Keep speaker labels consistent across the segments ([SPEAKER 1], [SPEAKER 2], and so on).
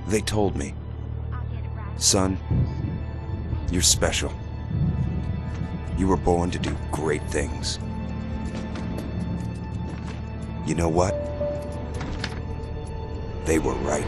[SPEAKER 1] They told me, son, you're special. You were born to do great things. You know what? They were right.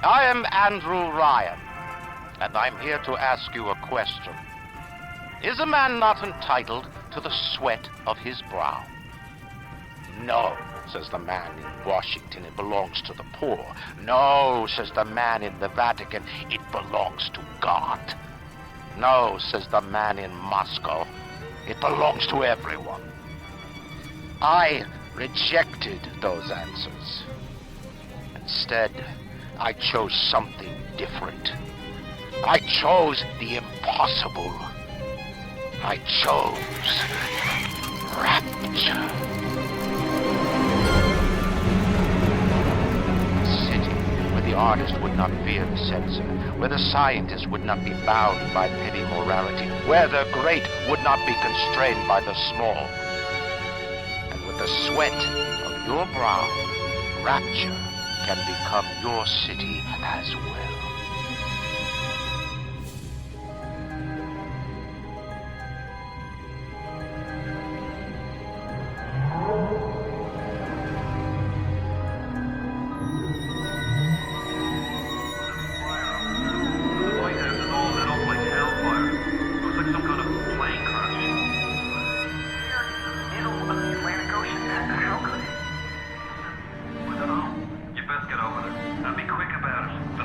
[SPEAKER 2] I am Andrew Ryan, and I'm here to ask you a question. Is a man not entitled to the sweat of his brow? No, says the man in Washington, it belongs to the poor. No, says the man in the Vatican, it belongs to God. No, says the man in Moscow, it belongs to everyone. I rejected those answers. Instead, I chose something different. I chose the impossible. I chose rapture. A city where the artist would not fear the censor, where the scientist would not be bound by petty morality, where the great would not be constrained by the small. And with the sweat of your brow, rapture can become your city as well.
[SPEAKER 3] Get over there and be quick about it. The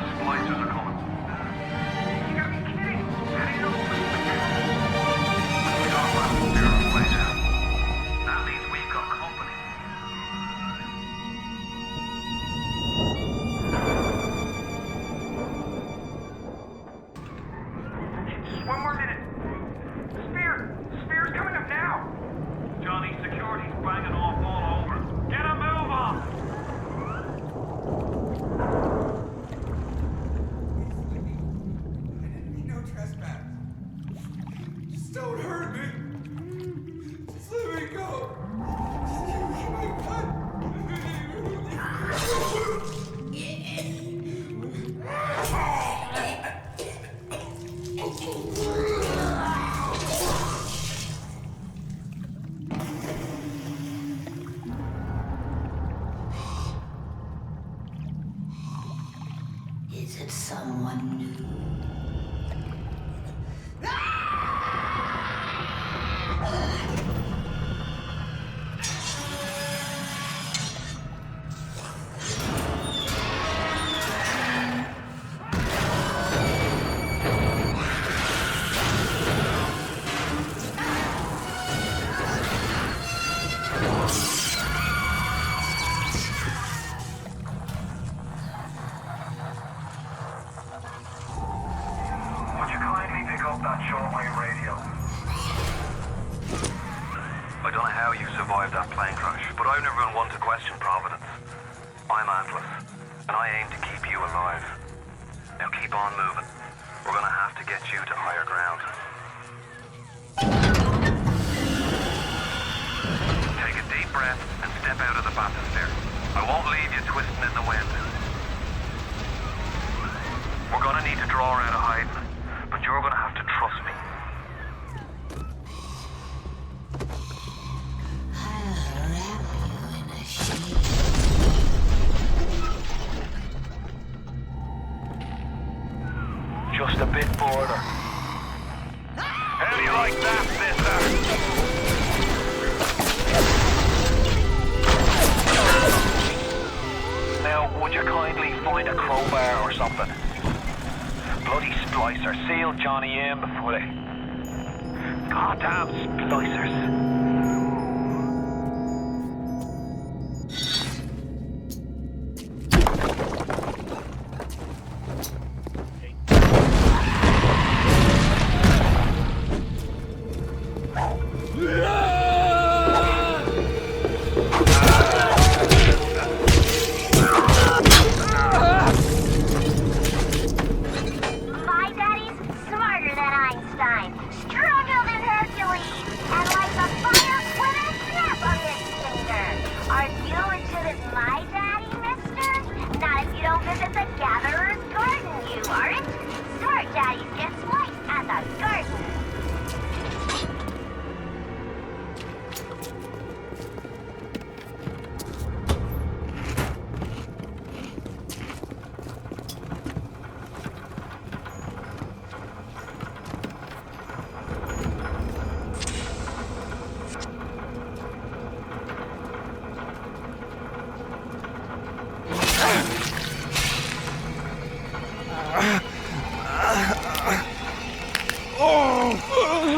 [SPEAKER 3] that shortwave radio.
[SPEAKER 4] I don't know how you survived that plane crash, but I've never been one to question Providence. I'm Atlas, and I aim to keep you alive. Now keep on moving. We're gonna have to get you to higher ground. Take a deep breath and step out of the bathysphere. I won't leave you twisting in the wind. We're gonna need to draw her out of hiding, but you're gonna have to trust me. Just a bit border. How do you like that, sister? Now, would you kindly find a crowbar or something? Bloody splicer, seal Johnny in before they... Goddamn splicers.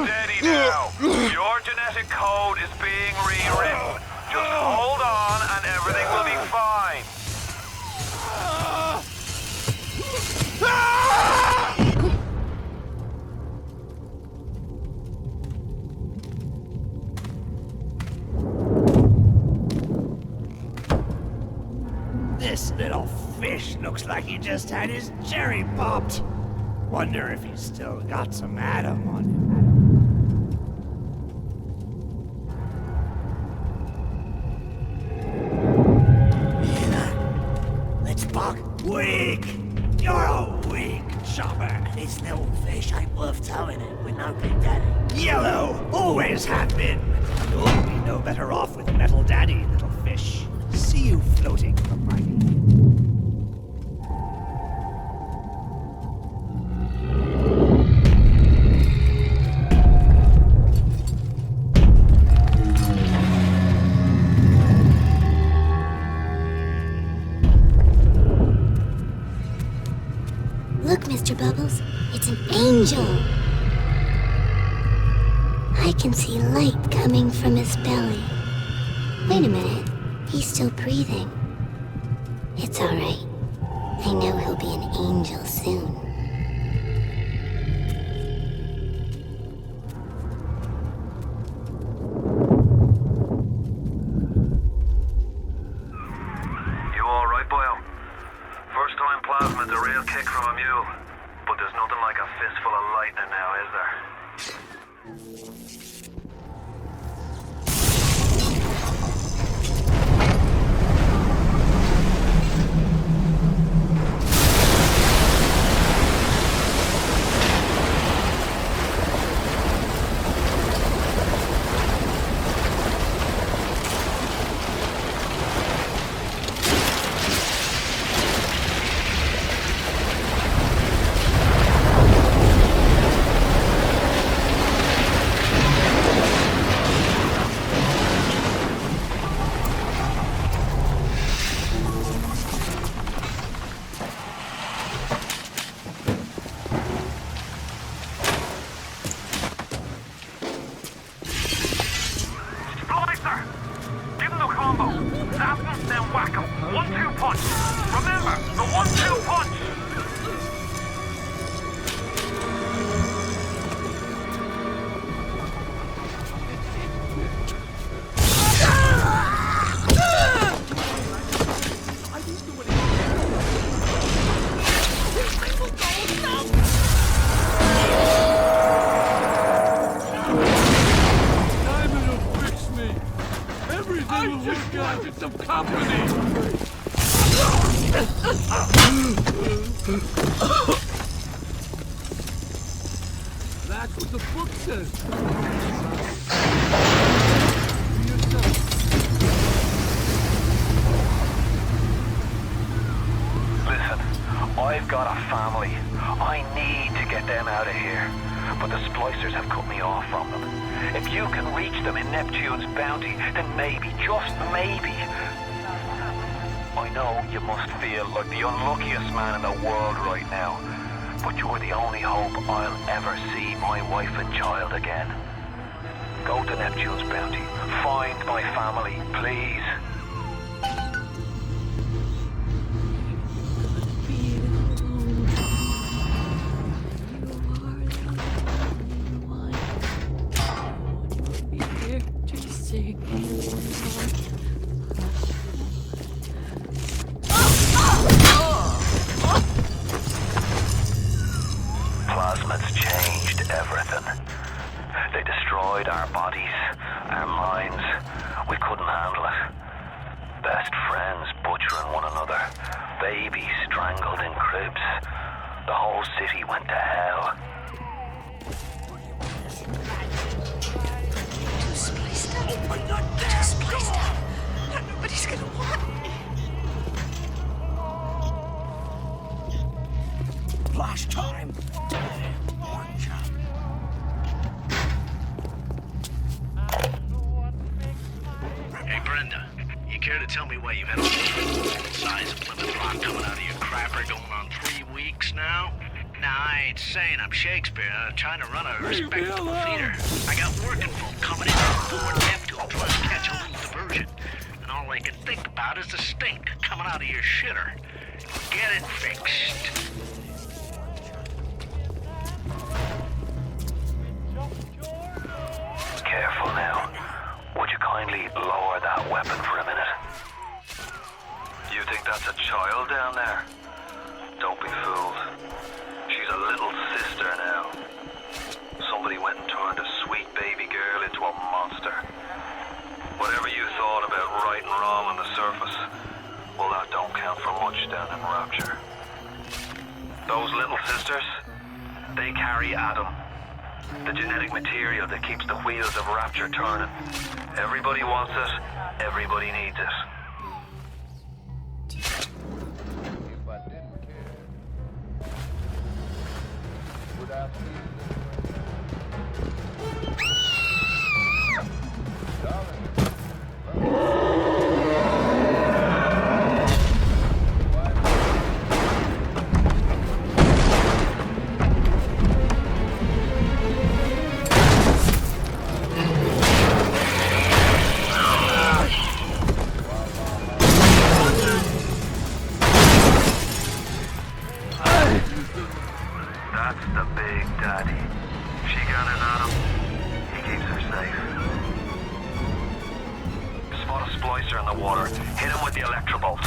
[SPEAKER 4] Steady now. Your genetic code is being rewritten. Just hold on and everything will be fine.
[SPEAKER 5] This little fish looks like he just had his cherry popped. Wonder if he's still got some Adam on him. Let's buck. Weak! You're a weak chopper. This little fish ain't worth towing it with no big daddy. Yellow! Always have been. You'll be no better off with metal daddy, little fish. See you floating from my knee.
[SPEAKER 6] Look, Mr. Bubbles, it's an angel. I can see light coming from his belly. Wait a minute, he's still breathing. It's all right. I know he'll be an angel soon.
[SPEAKER 4] Plasma's a real kick from a mule, but there's nothing like a fistful of lightning now, is there?
[SPEAKER 5] It's some company! That's what the book says.
[SPEAKER 4] Listen, I've got a family. I need to get them out of here. But the splicers have cut me off from them. If you can reach them in Neptune's bounty, then maybe, just maybe... I know you must feel like the unluckiest man in the world right now. But you're the only hope I'll ever see my wife and child again. Go to Neptune's bounty. Find my family, please. Plasmids changed everything. They destroyed our bodies, our minds. We couldn't handle it. Best friends butchering one another. Babies strangled in cribs. The whole city went to hell.
[SPEAKER 3] Nobody's gonna want me.
[SPEAKER 5] Flash time!
[SPEAKER 7] Hey, Brenda, you care to tell me why you've had all this size of Plymouth Rock coming out of your crapper going on 3 weeks now? Nah, I ain't saying I'm Shakespeare. I'm trying to run a respectable theater. I got working folk coming in from Fort Neptune trying to catch a little diversion. And all I can think about is the stink coming out of your shitter. Get it fixed.
[SPEAKER 4] Careful now. Would you kindly lower that weapon for a minute? You think that's a child down there? Don't be fooled. She's a little sister now. Somebody went and turned a sweet baby girl into a monster. Whatever you thought about right and wrong on the surface, well, that don't count for much down in Rapture. Those little sisters, they carry Adam. The genetic material that keeps the wheels of Rapture turning. Everybody wants it, everybody needs it.
[SPEAKER 8] If I didn't care, would I feel darling?
[SPEAKER 4] That's the big daddy. She got it on him. He keeps her safe. Spot a splicer in the water. Hit him with the electrobolt.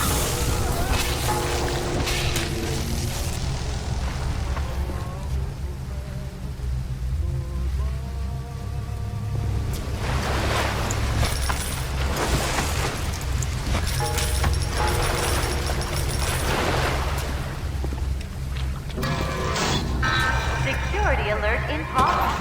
[SPEAKER 3] Security alert in progress.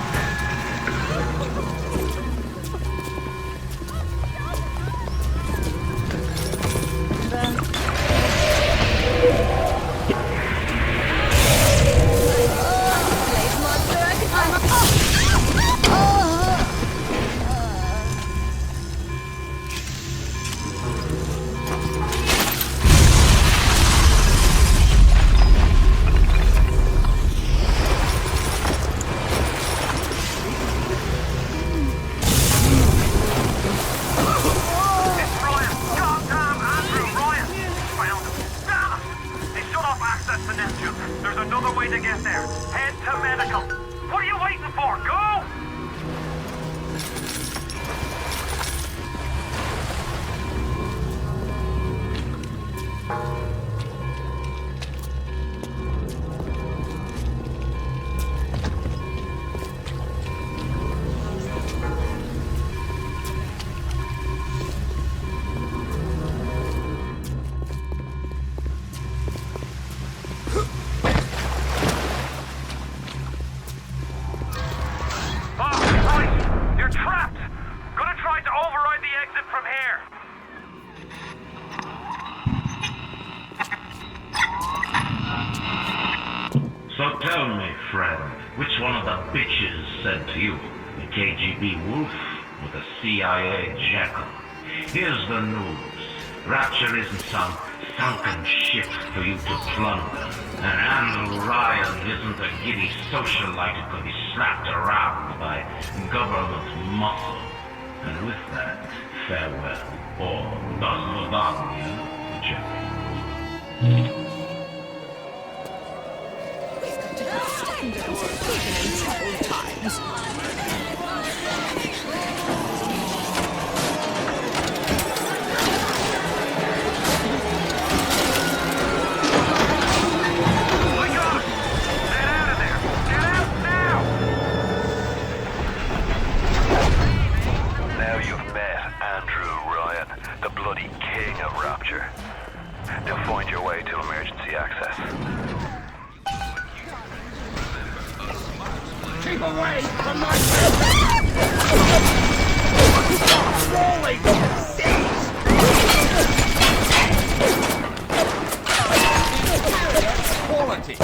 [SPEAKER 7] friend, which one of the bitches said to you? The KGB wolf or the CIA jackal? Here's the news. Rapture isn't some sunken ship for you to plunder. And Andrew Ryan isn't a giddy socialite who could be slapped around by government muscle. And with that, farewell, or Razraботана, whichever.
[SPEAKER 4] The bloody king of Rapture. Now find your way to emergency access.
[SPEAKER 5] Keep away from my... Rolling! Quality!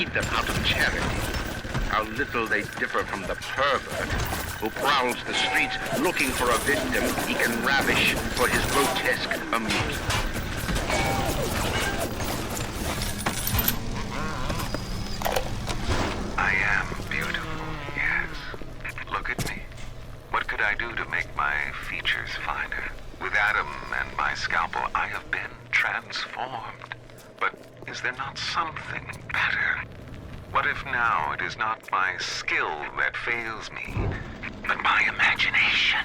[SPEAKER 2] feed them out of charity. How little they differ from the pervert who prowls the streets looking for a victim he can ravish for his grotesque amusement.
[SPEAKER 4] I am beautiful, yes. Look at me. What could I do to make my features finer? With Adam and my scalpel, I have been transformed. But is there not something better? What if now it is not my skill that fails me, but my imagination?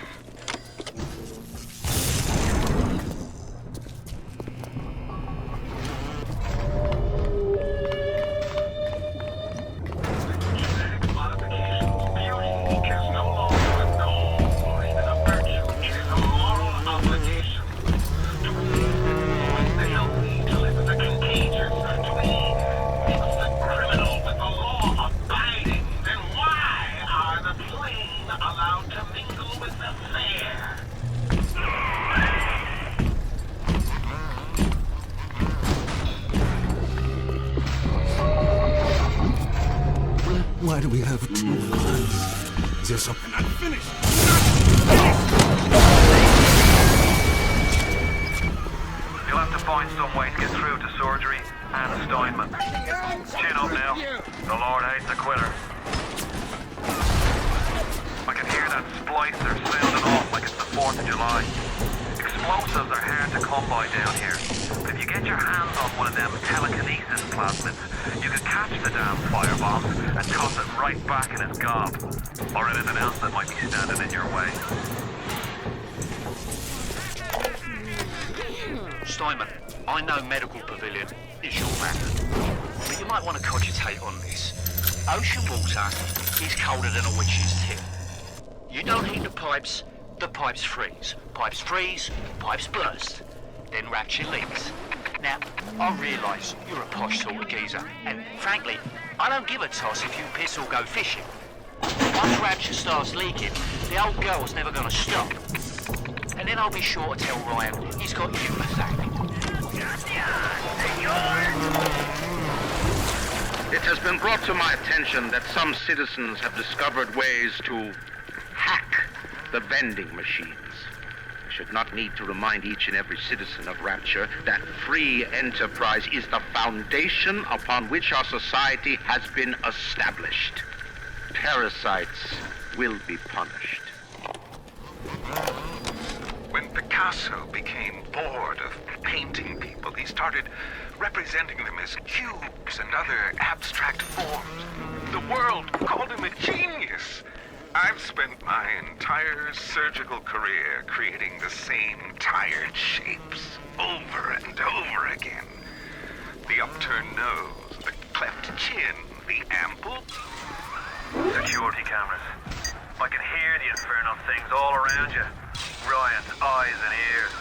[SPEAKER 5] Why do we have two hands? Is there something unfinished?
[SPEAKER 4] You'll have to find some way to get through to surgery and Steinman. Chin up now. The Lord hates a quitter. I can hear that splicer sounding off like it's the 4th of July. Explosives are hard to come by down here. If you get your hands on one of them telekinesis plasmids, you can catch the damn firebomb and toss it right back in its gob. Or anything else that might be standing in your way.
[SPEAKER 7] Steinman, I know Medical Pavilion is your man, but you might want to cogitate on this. Ocean water is colder than a witch's tit. You don't heat the pipes freeze. Pipes freeze, pipes burst. Then Rapture leaks. Now, I realise you're a posh sort of geezer, and frankly, I don't give a toss if you piss or go fishing. Once Rapture starts leaking, the old girl's never gonna stop. And then I'll be sure to tell Ryan he's got you to thank.
[SPEAKER 2] It has been brought to my attention that some citizens have discovered ways to hack the vending machines. I should not need to remind each and every citizen of Rapture that free enterprise is the foundation upon which our society has been established. Parasites will be punished.
[SPEAKER 4] When Picasso became bored of painting people, he started representing them as cubes and other abstract forms. The world called him a genius. I've spent my entire surgical career creating the same tired shapes over and over again. The upturned nose, the cleft chin, the ample... Security cameras. I can hear the infernal things all around you. Ryan's eyes and ears.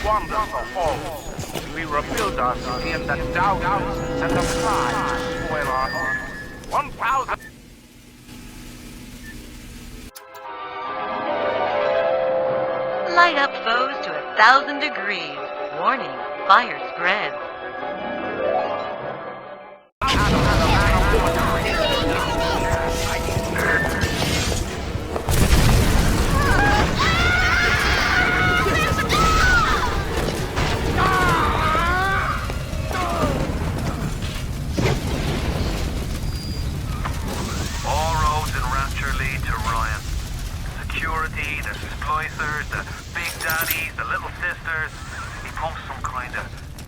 [SPEAKER 2] Wander the halls. We rebuild our city in the thousands and the flies spoil our home. 1,000.
[SPEAKER 3] Light up foes to 1,000 degrees. Warning, fire spreads.
[SPEAKER 4] The splicers, the big daddies, the little sisters. He pumps some kind of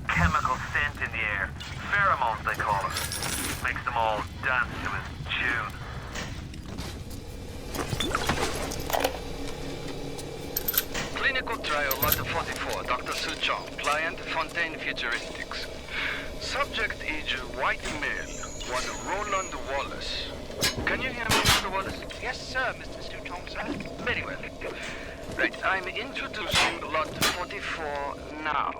[SPEAKER 4] chemical scent in the air. Pheromones, they call it. Makes them all dance to his tune.
[SPEAKER 9] Clinical trial lot 44, Dr. Su Chong, client Fontaine Futuristics. Subject age white male, one Roland Wallace. Can you hear me, Mr. Wallace?
[SPEAKER 10] Yes, sir, Mr. Su Chong, sir.
[SPEAKER 9] Very well. Right, I'm introducing lot 44 now.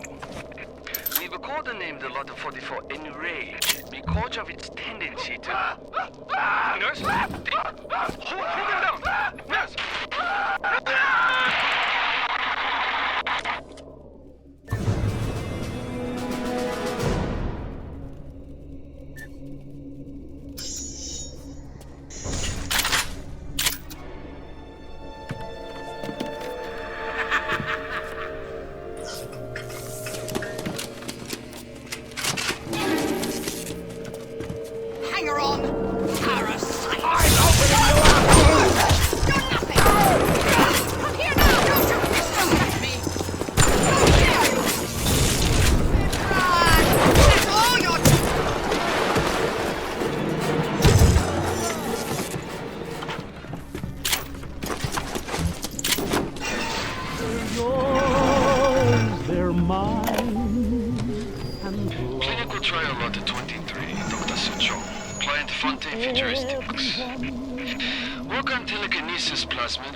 [SPEAKER 9] We've codenamed the lot 44 Enrage because of its tendency to... Nurse? Hold him down! Nurse!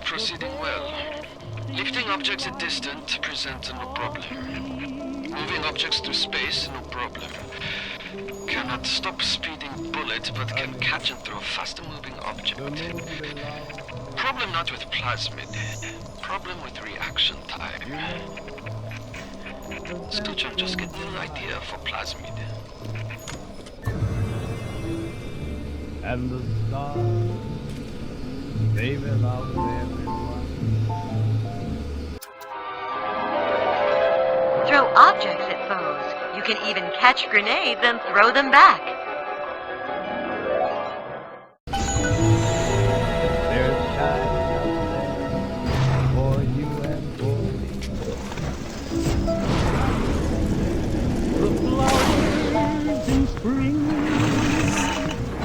[SPEAKER 9] Proceeding well. Lifting objects at distance presents no problem. Moving objects through space, no problem. Cannot stop speeding bullet, but can catch and throw a faster moving object. Problem not with plasmid. Problem with reaction time. Stitch, I'm just getting an idea for plasmid.
[SPEAKER 11] And the stars, they will out everyone.
[SPEAKER 3] Throw objects at foes. You can even catch grenades and throw them back.
[SPEAKER 11] There's child out there for you and for me. The flowers in spring,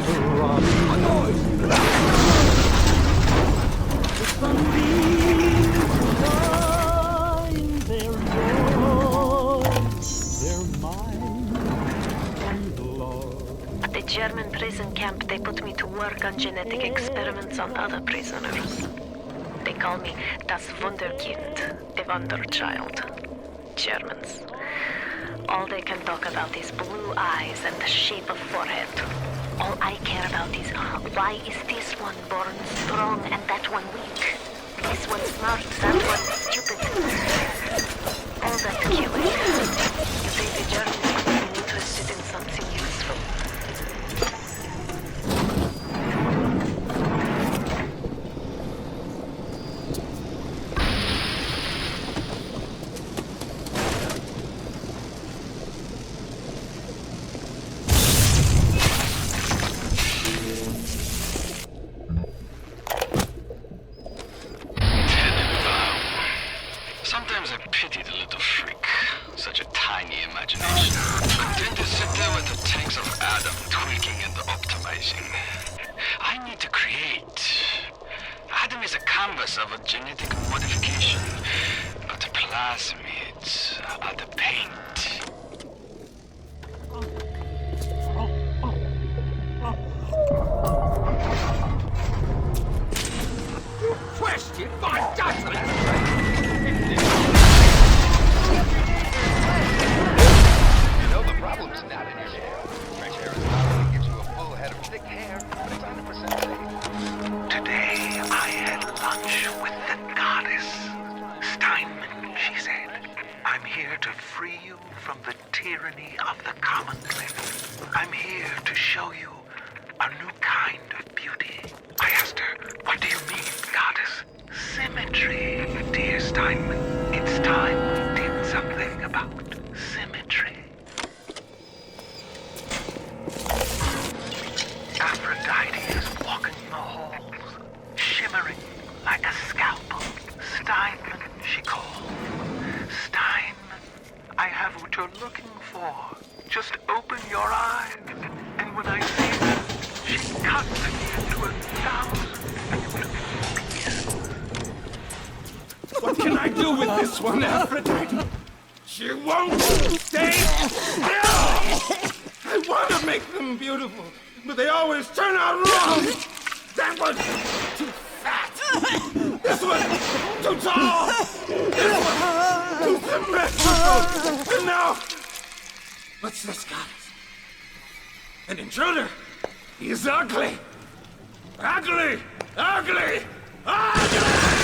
[SPEAKER 11] the robin noise, the sunbeams shine, they're yours, they're mine, and Lord.
[SPEAKER 12] At the German prison camp, they put me to work on genetic experiments on other prisoners. They call me das Wunderkind, the Wonder Child. Germans. All they can talk about is blue eyes and the shape of forehead. All I care about is why is this one born strong and that one weak? This one smart, that one stupid. All that killing. You think the Germans would be interested in something useful?
[SPEAKER 9] Sometimes I pity the little freak. Such a tiny imagination. Content to sit there with the tanks of Adam tweaking and optimizing. I need to create. Adam is a canvas of a genetic modification, but the plasmids are the paint.
[SPEAKER 5] Question my judgment!
[SPEAKER 8] Problem's not in your hair. Fresh air is not only gives you a full head of thick hair, but it's 100% safe.
[SPEAKER 7] Today I had lunch with the goddess. Steinman, she said. I'm here to free you from the tyranny of the commonplace. I'm here to show you a new kind of beauty. I asked her, what do you mean, goddess? Symmetry, dear Steinman. It's time we did something about symmetry. Aphrodite is walking the halls, shimmering like a scalpel. Steinman, she called. Steinman, I have what you're looking for. Just open your eyes. And when I see her, she cuts me into 1,000 beautiful pieces.
[SPEAKER 5] What can
[SPEAKER 13] I do with this one, Aphrodite? She won't stay still! I want to make them beautiful, but they always turn out wrong! That one's too fat! This one too tall! This one too symmetrical! And now, what's this, guys? An intruder! He's ugly! Ugly! Ugly! Ugly!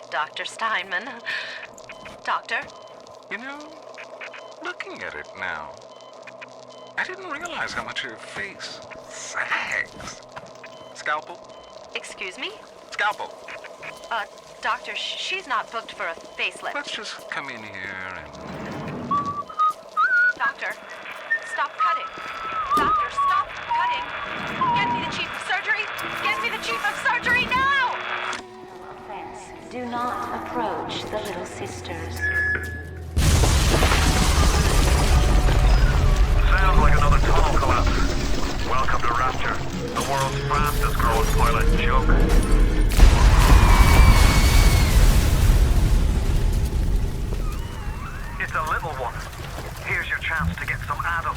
[SPEAKER 12] Dr. Steinman. Doctor?
[SPEAKER 14] You know, looking at it now, I didn't realize how much her face sags. Scalpel?
[SPEAKER 12] Excuse me?
[SPEAKER 14] Scalpel.
[SPEAKER 12] Doctor, she's not booked for a facelift.
[SPEAKER 14] Let's just come in here and...
[SPEAKER 12] Doctor, stop cutting. Doctor, stop cutting. Get me the chief of surgery. Get me the chief of surgery now!
[SPEAKER 15] Do not approach the little sisters.
[SPEAKER 4] Sounds like another tunnel collapse. Welcome to Rapture, the world's fastest growing pilot joke. It's a little one. Here's your chance to get some Adam.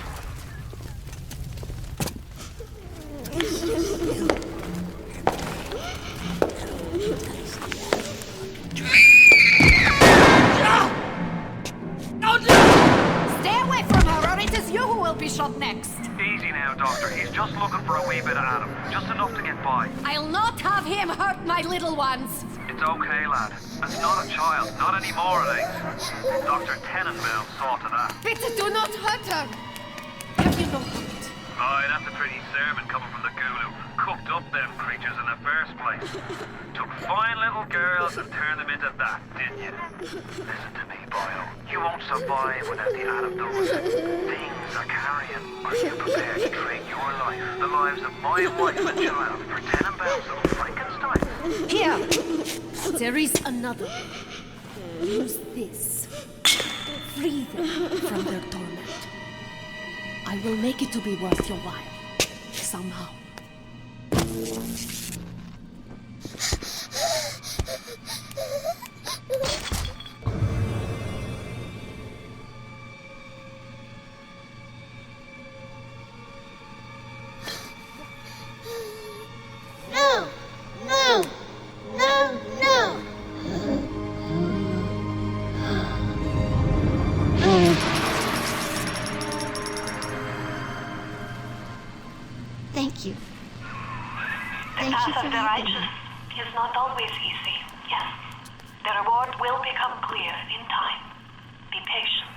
[SPEAKER 16] Stay away from her, or it is you who will be shot next.
[SPEAKER 4] Easy now, Doctor. He's just looking for a wee bit of Adam. Just enough to get by.
[SPEAKER 16] I'll not have him hurt my little ones.
[SPEAKER 4] It's okay, lad. It's not a child. Not anymore, it ain't. Dr. Tenenbaum saw to that.
[SPEAKER 16] Bitte do not hurt her. Have you no heart?
[SPEAKER 4] Aye, that's a pretty sermon coming from the ghoul who cooked up them creatures in the first place. Took fine little girls and turned them into that, didn't you? Listen to me, Bio. You won't survive without the Adam those things are carrying. Are you prepared to trade your life, the lives of my wife and child, for Tenenbaum's little Frankenstein?
[SPEAKER 16] Here! There is another. Use this. Free them from their torment. I will make it to be worth your while. Somehow.
[SPEAKER 6] No! No! No! No! Thank you.
[SPEAKER 15] The path of the righteous is not always easy, yes. The reward will become clear in time. Be patient.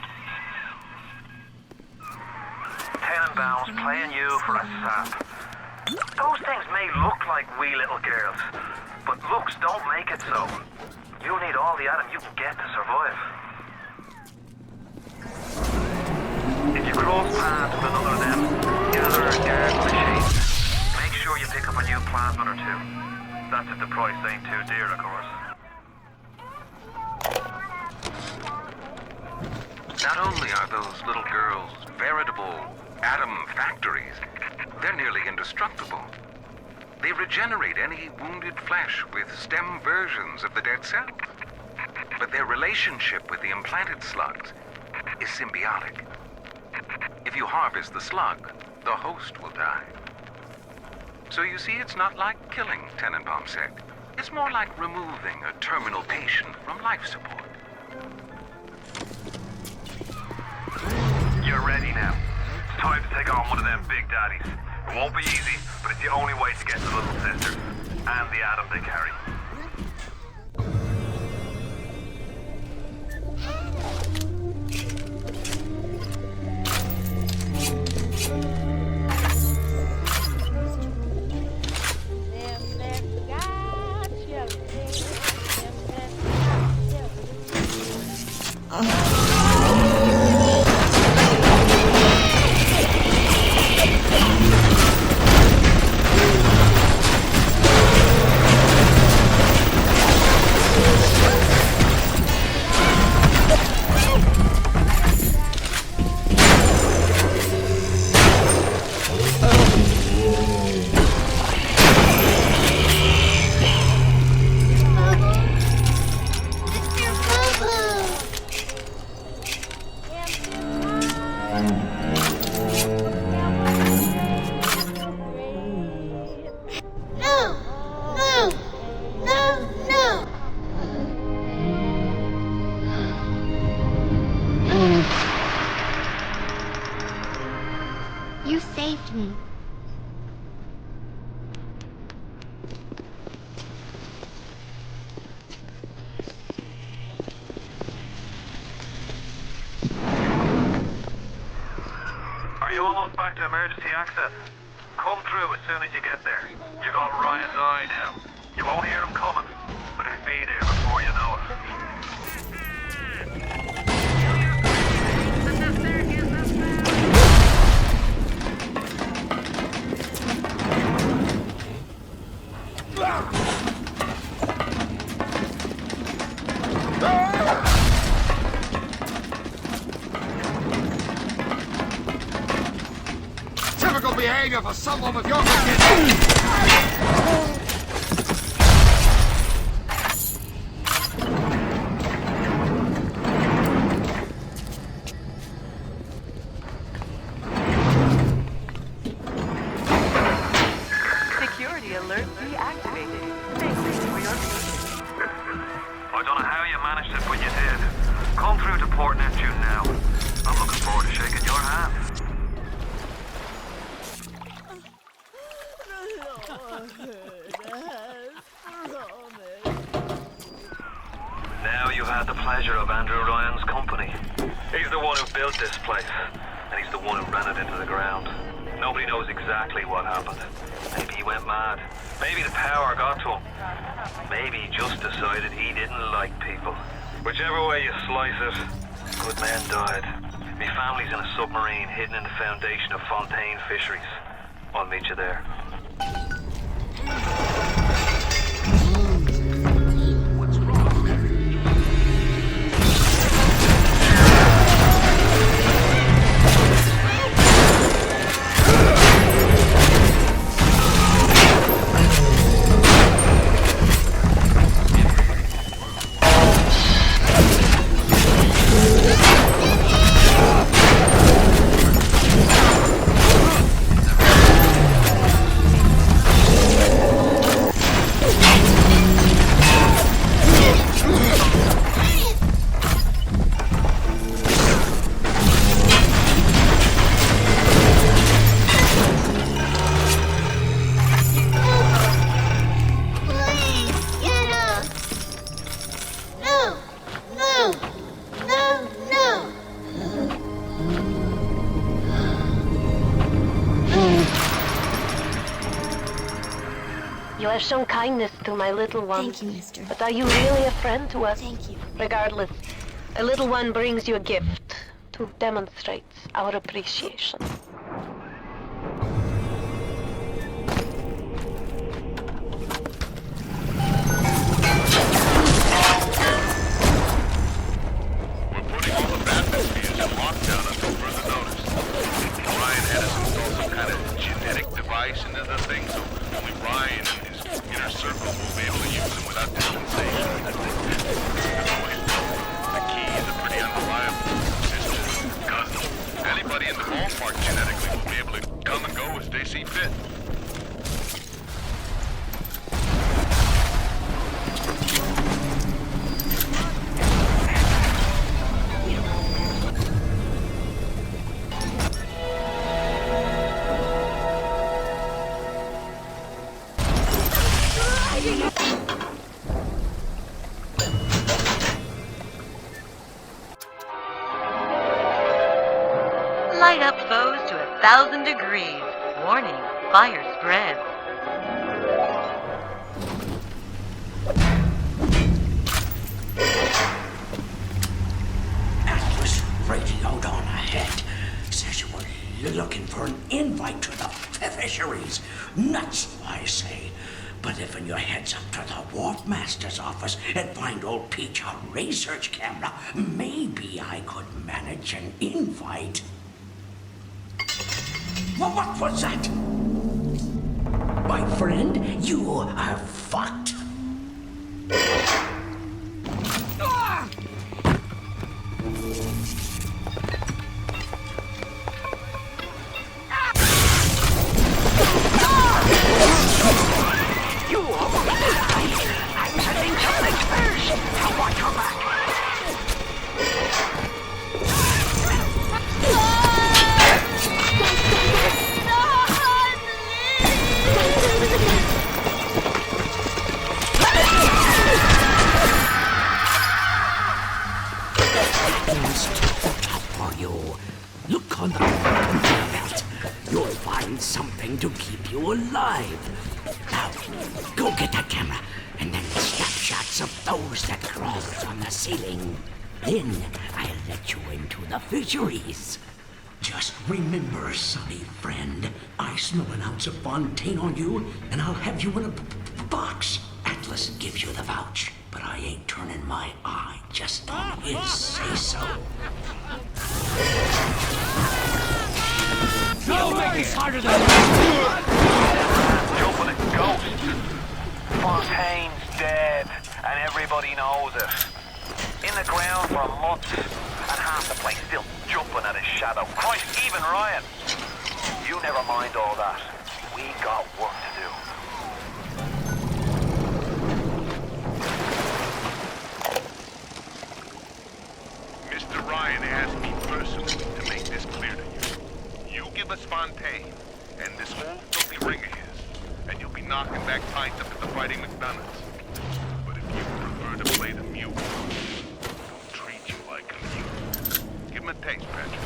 [SPEAKER 4] Tenenbaum's playing you for a sap. Those things may look like wee little girls, but looks don't make it so. You need all the Adam you can get to survive. If you cross paths with another of them, gather a guard with a shade. Make sure you pick up a new plasmid or two. That's if the price ain't too dear, of course.
[SPEAKER 14] Not only are those little girls veritable atom factories, they're nearly indestructible. They regenerate any wounded flesh with stem versions of the dead cell. But their relationship with the implanted slugs is symbiotic. If you harvest the slug, the host will die. So you see, it's not like killing, Tenenbaum said. It's more like removing a terminal patient from life support.
[SPEAKER 4] You're ready now. It's time to take on one of them big daddies. It won't be easy, but it's the only way to get the little sisters and the atom they carry.
[SPEAKER 6] You saved me.
[SPEAKER 4] Are you almost back to emergency access? Come through as soon as you get there. You got Ryan's eye now. You won't hear him coming, but he'll be there before you know it.
[SPEAKER 13] Typical behavior for someone with your condition.
[SPEAKER 3] Security alert deactivated. Thank you for your patience.
[SPEAKER 4] I don't know how you managed it, but you did. Come through to Port Neptune now. I'm looking forward to shaking your hand. Now you had the pleasure of Andrew Ryan's company. He's the one who built this place, and he's the one who ran it into the ground. Nobody knows exactly what happened. Maybe he went mad. Maybe the power got to him. Maybe he just decided he didn't like people. Whichever way you slice it, good men died. My family's in a submarine hidden in the foundation of Fontaine Fisheries. I'll meet you there.
[SPEAKER 12] You have shown kindness to my little one.
[SPEAKER 6] Thank you, mister.
[SPEAKER 12] But are you really a friend to us?
[SPEAKER 6] Thank you.
[SPEAKER 12] Regardless, a little one brings you a gift to demonstrate our appreciation.
[SPEAKER 14] Into the thing, so only Ryan and his inner circle will be able to use them without dispensation. The key is a pretty unreliable system, because anybody in the ballpark genetically will be able to come and go as they see fit.
[SPEAKER 3] 1,000 degrees. Warning, fire spreads.
[SPEAKER 5] Atlas radioed on ahead. Says you were looking for an invite to the fisheries. Nuts, I say. But if your heads up to the Wharf Master's office and find old Peach a research camera, maybe I could manage an invite. Well, what was that? My friend, you are fucked. Look on the conveyor belt. You'll find something to keep you alive. Now, go get that camera, and then snapshots of those that cross on the ceiling. Then I'll let you into the fisheries. Just remember, sonny friend, I smell an ounce of Fontaine on you, and I'll have you in a box. Atlas gives you the vouch, but I ain't turning my eye just on his say-so.
[SPEAKER 13] No way! It's harder than
[SPEAKER 4] Jumping a ghost. Fontaine's dead, and everybody knows it. In the ground for months, and half the place still jumping at his shadow. Christ, even Ryan. You never mind all that. We got work to do.
[SPEAKER 17] Mr. Ryan asked me personally to make this clear to you. You give us Fontaine, and this whole filthy ring of his, and you'll be knocking back pints up at the Fighting McDonald's. But if you prefer to play the mule, we'll treat you like a mule. Give him a taste, Patrick.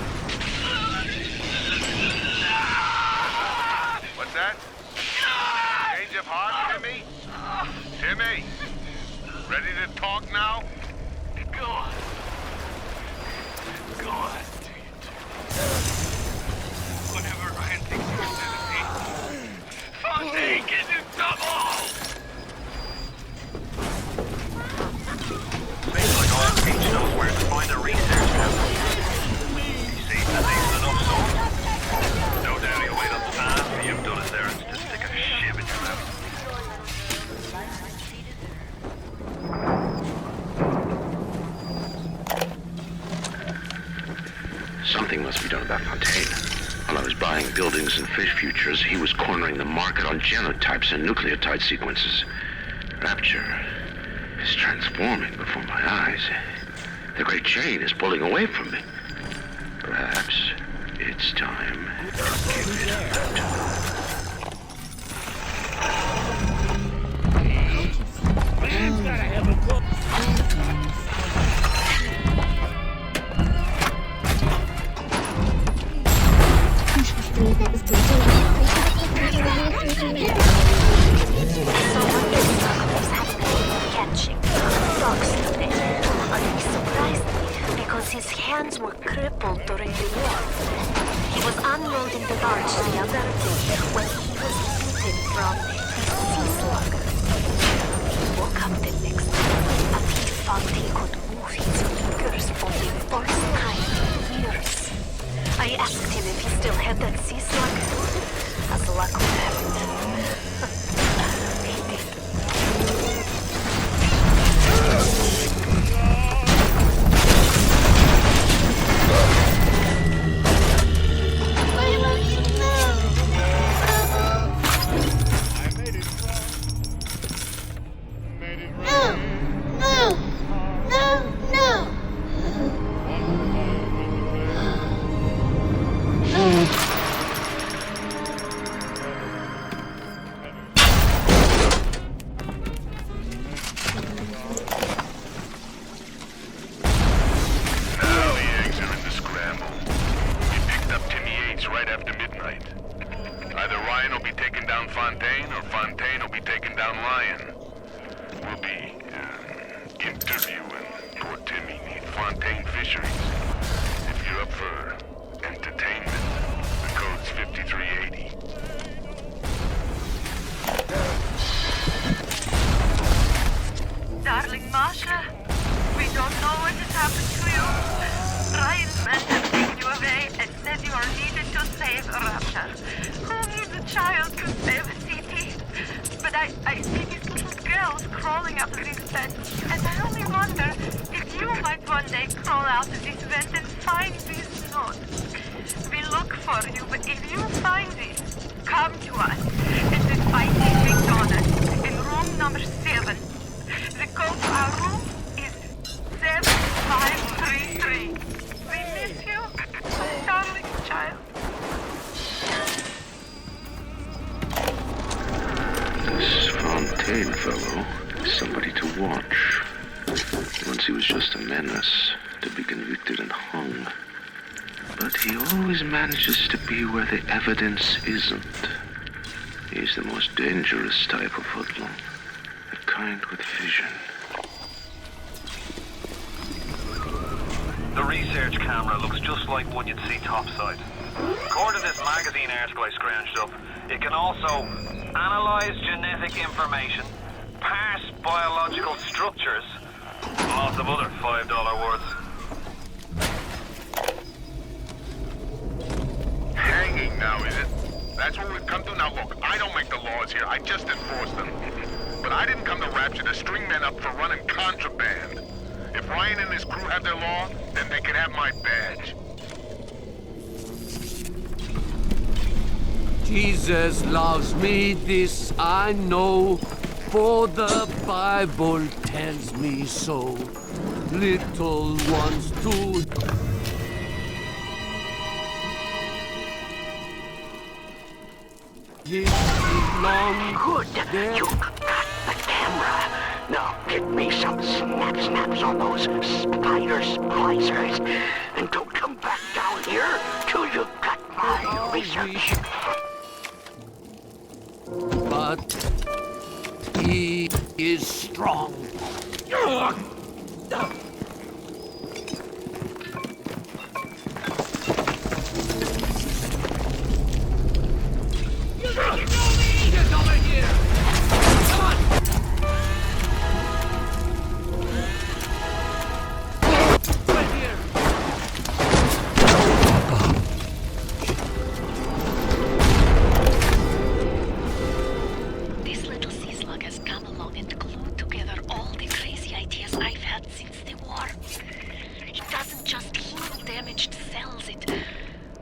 [SPEAKER 17] What's that? Change of heart, Timmy? Timmy! Ready to talk now?
[SPEAKER 7] Go on. Go on. Whatever Ryan thinks you're doing to me, Fontaine gets in trouble!
[SPEAKER 4] Seems like all Peach knows where to find a research camera. He sees the things enough, son. No doubt he'll wait up time for you've done his errands to stick a shiv in your mouth.
[SPEAKER 2] Something must be done about Fontaine. While I was buying buildings and fish futures, he was cornering the market on genotypes and nucleotide sequences. Rapture is transforming before my eyes. The great chain is pulling away from me. Perhaps it's time to give it up.
[SPEAKER 13] Man's gotta have a book.
[SPEAKER 12] Catching dogs today. I'd be surprised because his hands were crippled during the war. He was unloading the barge the other day
[SPEAKER 17] Lion will be taking down Fontaine, or Fontaine will be taking down Lion. We'll be interviewing poor Timmy near Fontaine Fisheries. If you're up for entertainment, the code's 5380.
[SPEAKER 15] Darling Masha, we don't know what has happened to you. Айн Рэнд has taken you away and said you are needed to save Russia. Who needs a child to save a city? But I see these little girls crawling up to this vent, and I only wonder if you might one day crawl out of this vent and find these notes. We look for you, but if you find these, come to us at the Fighting McDonald's in room number 7. The code to our room is 7533. We miss you, darling child.
[SPEAKER 9] This Fontaine fellow is somebody to watch. Once he was just a menace, to be convicted and hung. But he always manages to be where the evidence isn't. He's the most dangerous type of hoodlum. The kind with vision.
[SPEAKER 4] The research camera looks just like one you'd see topside. According to this magazine article I scrounged up, it can also analyze genetic information, parse biological structures, lots of other $5 words.
[SPEAKER 17] Hanging now, is it? That's what we've come to? Now look, I don't make the laws here, I just enforce them. But I didn't come to rapture the string men up for running contraband. If Ryan and his crew have their law, then they can have my badge.
[SPEAKER 18] Jesus loves me, this I know, for the Bible tells me so. Little ones too.
[SPEAKER 5] Good. You got the camera. Now get me some snaps on those spider splicers. And don't come back down here till you've got my research.
[SPEAKER 18] But he is strong. Get over here! Come on! Right here!
[SPEAKER 12] This little sea slug has come along and glued together all the crazy ideas I've had since the war. It doesn't just heal damaged cells, it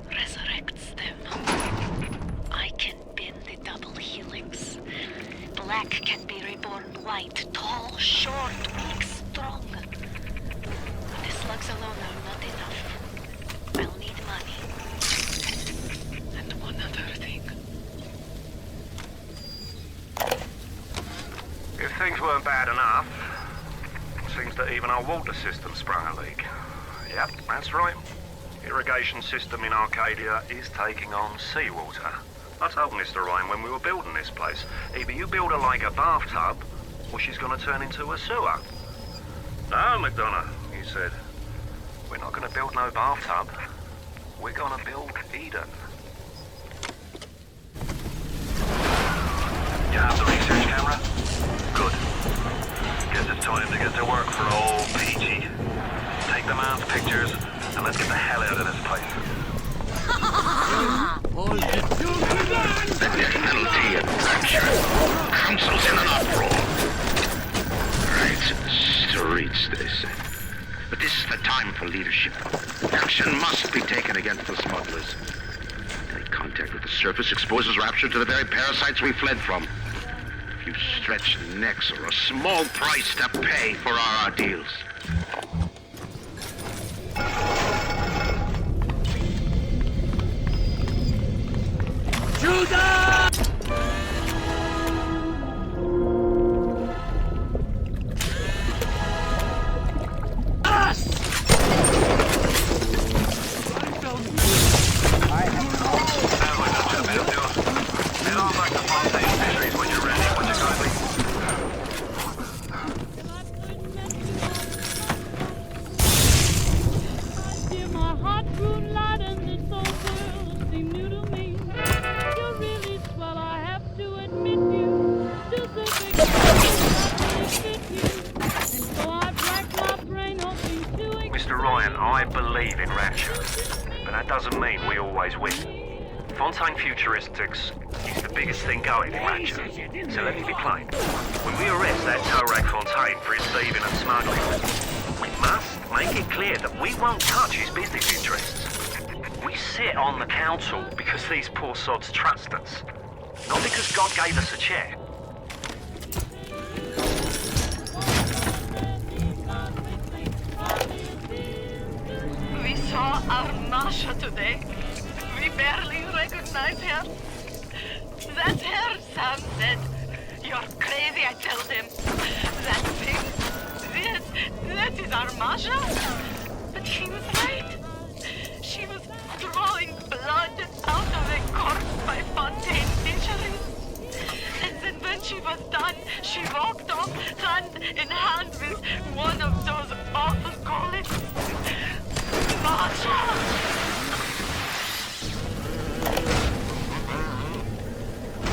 [SPEAKER 12] resurrects them. I can bend the double helix. Black can be reborn white, tall, short, weak, strong. But the slugs alone are not enough. I'll need money. And one other thing.
[SPEAKER 4] If things weren't bad enough, it seems that even our water system sprung a leak. Yep, that's right. Irrigation system in Arcadia is taking on seawater. I told Mr. Ryan when we were building this place, either you build her like a bathtub, or she's gonna turn into a sewer. No, McDonough, he said. We're not gonna build no bathtub. We're gonna build Eden. You have the research camera? Good. Guess it's time to get to work for old Peachy. Take the man's pictures, and let's get the hell out of this place.
[SPEAKER 9] The penalty of rapture. Council's in an uproar. Right to the streets, they say. But this is the time for leadership. Action must be taken against the smugglers. Any contact with the surface exposes rapture to the very parasites we fled from. A few stretched necks are a small price to pay for our deals.
[SPEAKER 18] Judah! Us!
[SPEAKER 4] Sounds like that's just been doing. Mr. Ryan, I believe in rapture, but that doesn't mean we always win. Fontaine Futuristics is the biggest thing going in rapture, so let me be plain. When we arrest that no-rag Fontaine for his thieving and smuggling, we must make it clear that we won't touch his business interests. We sit on the council because these poor sods trust us, not because God gave us a chair.
[SPEAKER 15] We saw our Masha today. We barely recognize her. That's her, Sam said. You're crazy, I told him. That thing, that is our Masha. But he was right. She was drawing blood out of a corpse by Fontaine Fisheries. And then when she was done, she walked off hand in hand with one of those awful golems. Masha!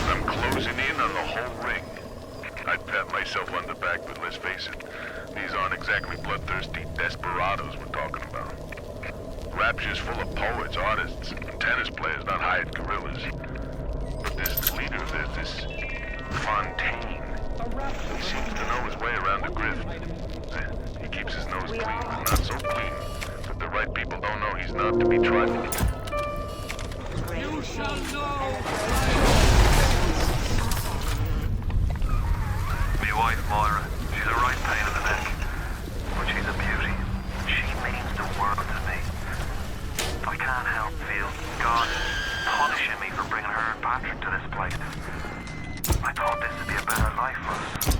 [SPEAKER 17] I'm closing in on the whole ring. I'd pat myself on the back, but let's face it, these aren't exactly bloodthirsty desperados we're talking about. Rapture's full of poets, artists, and tennis players, not hired gorillas. But this leader of theirs, this Fontaine, he seems to know his way around the grift. He keeps his nose clean, but not so clean that the right people don't know he's not to be trifled.
[SPEAKER 5] You shall know!
[SPEAKER 4] My wife, Moira, she's a right pain in the neck, but she's a beauty. She means the world to me. I can't help feel God punishing me for bringing her and Patrick to this place. I thought this would be a better life for us.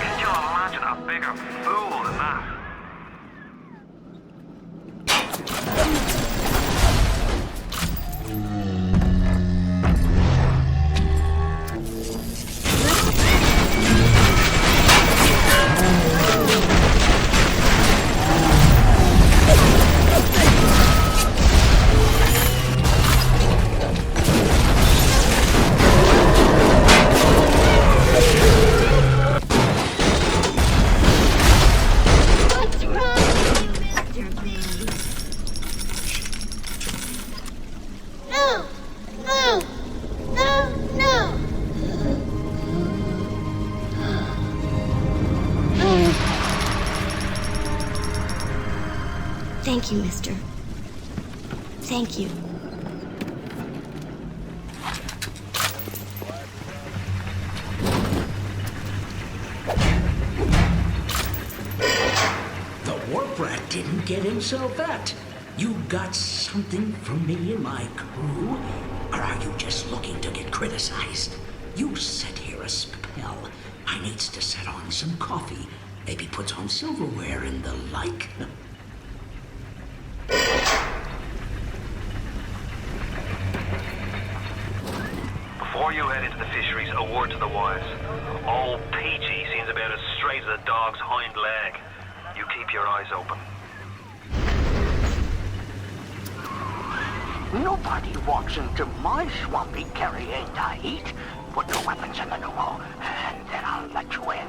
[SPEAKER 4] Can you imagine a bigger fool than that?
[SPEAKER 6] Thank you, mister. Thank you.
[SPEAKER 5] The warp rat didn't get himself that. You got something from me and my crew? Or are you just looking to get criticized? You set here a spell. I needs to set on some coffee. Maybe put on silverware and the like. Before you head into the fisheries, a word to the wise. Old Peachy seems about as straight as a dog's hind leg. You keep your eyes open.
[SPEAKER 19] Nobody walks into my swampy carrying the heat. Put your weapons in the pneumo, and then I'll let you in.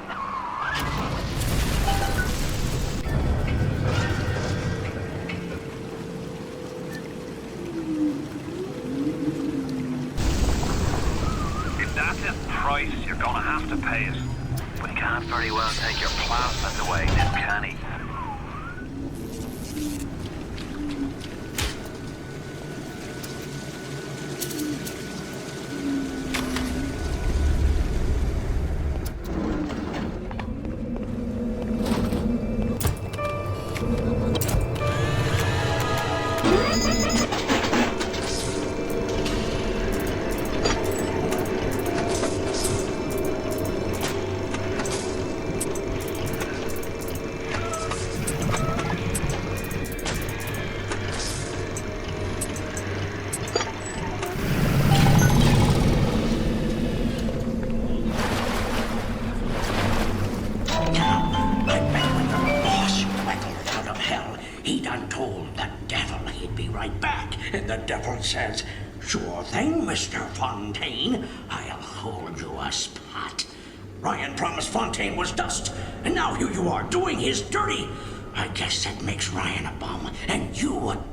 [SPEAKER 4] If that's the price, you're gonna have to pay it. But he can't very well take your plasmas away, now can he?
[SPEAKER 5] Says, sure thing, Mr. Fontaine. I'll hold you a spot. Ryan promised Fontaine was dust, and now here you are doing his dirty. I guess that makes Ryan a bum, and you a...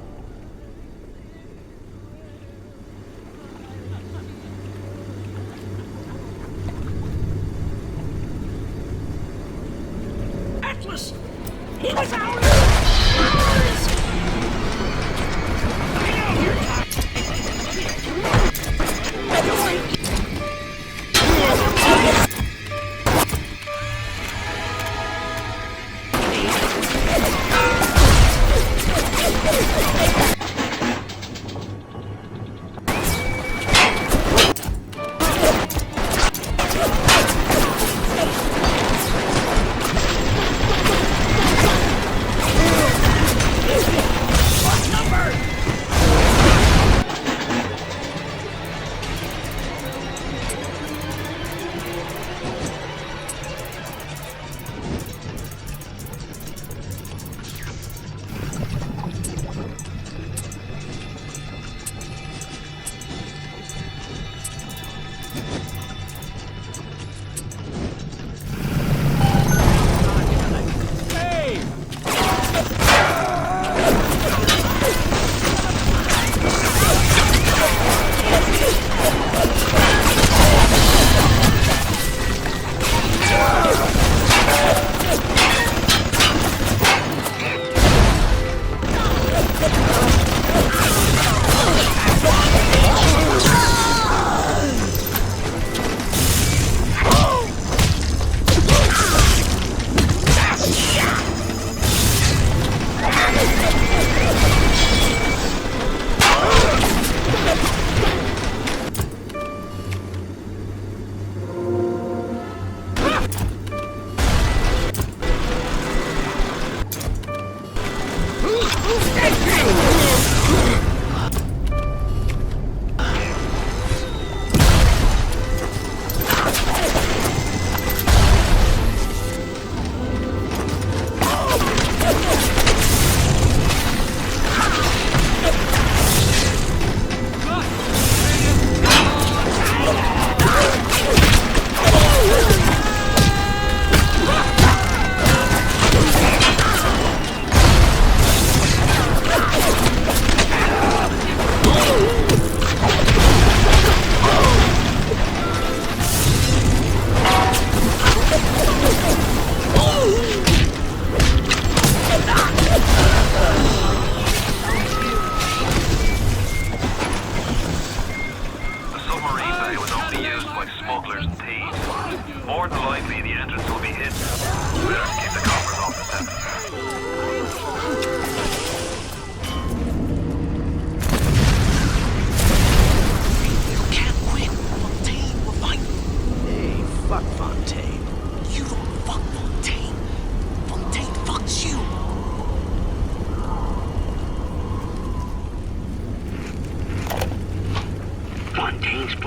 [SPEAKER 5] Atlas! He was ours!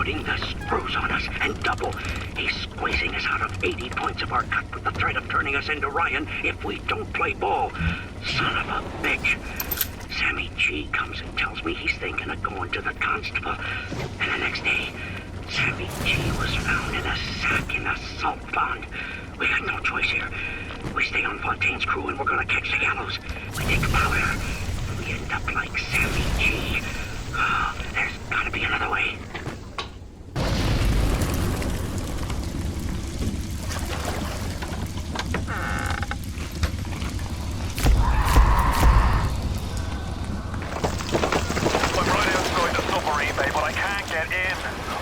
[SPEAKER 19] putting the screws on us, and double. He's squeezing us out of 80 points of our cut with the threat of turning us into Ryan if we don't play ball. Son of a bitch. Sammy G comes and tells me he's thinking of going to the constable. And the next day, Sammy G was found in a sack in a salt pond. We got no choice here. We stay on Fontaine's crew and we're gonna catch the gallows. We take power. We end up like Sammy G. Oh, there's gotta be another way.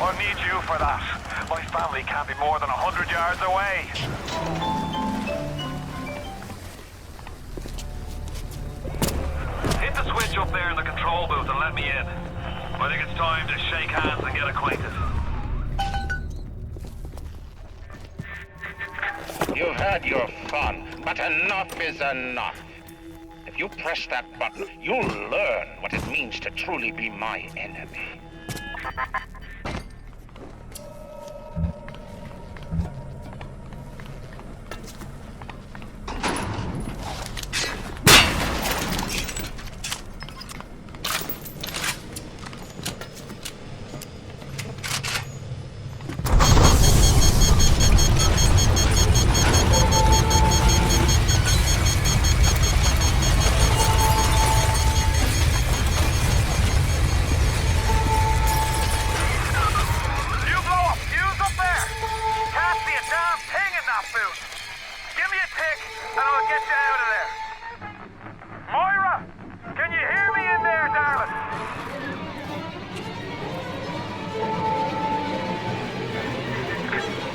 [SPEAKER 17] I need you for that. My family can't be more than 100 yards away. Hit the switch up there in the control booth and let me in. I think it's time to shake hands and get acquainted.
[SPEAKER 2] You've had your fun, but enough is enough. If you press that button, you'll learn what it means to truly be my enemy.
[SPEAKER 13] I'll get you out of there. Moira! Can you hear me in there, darling?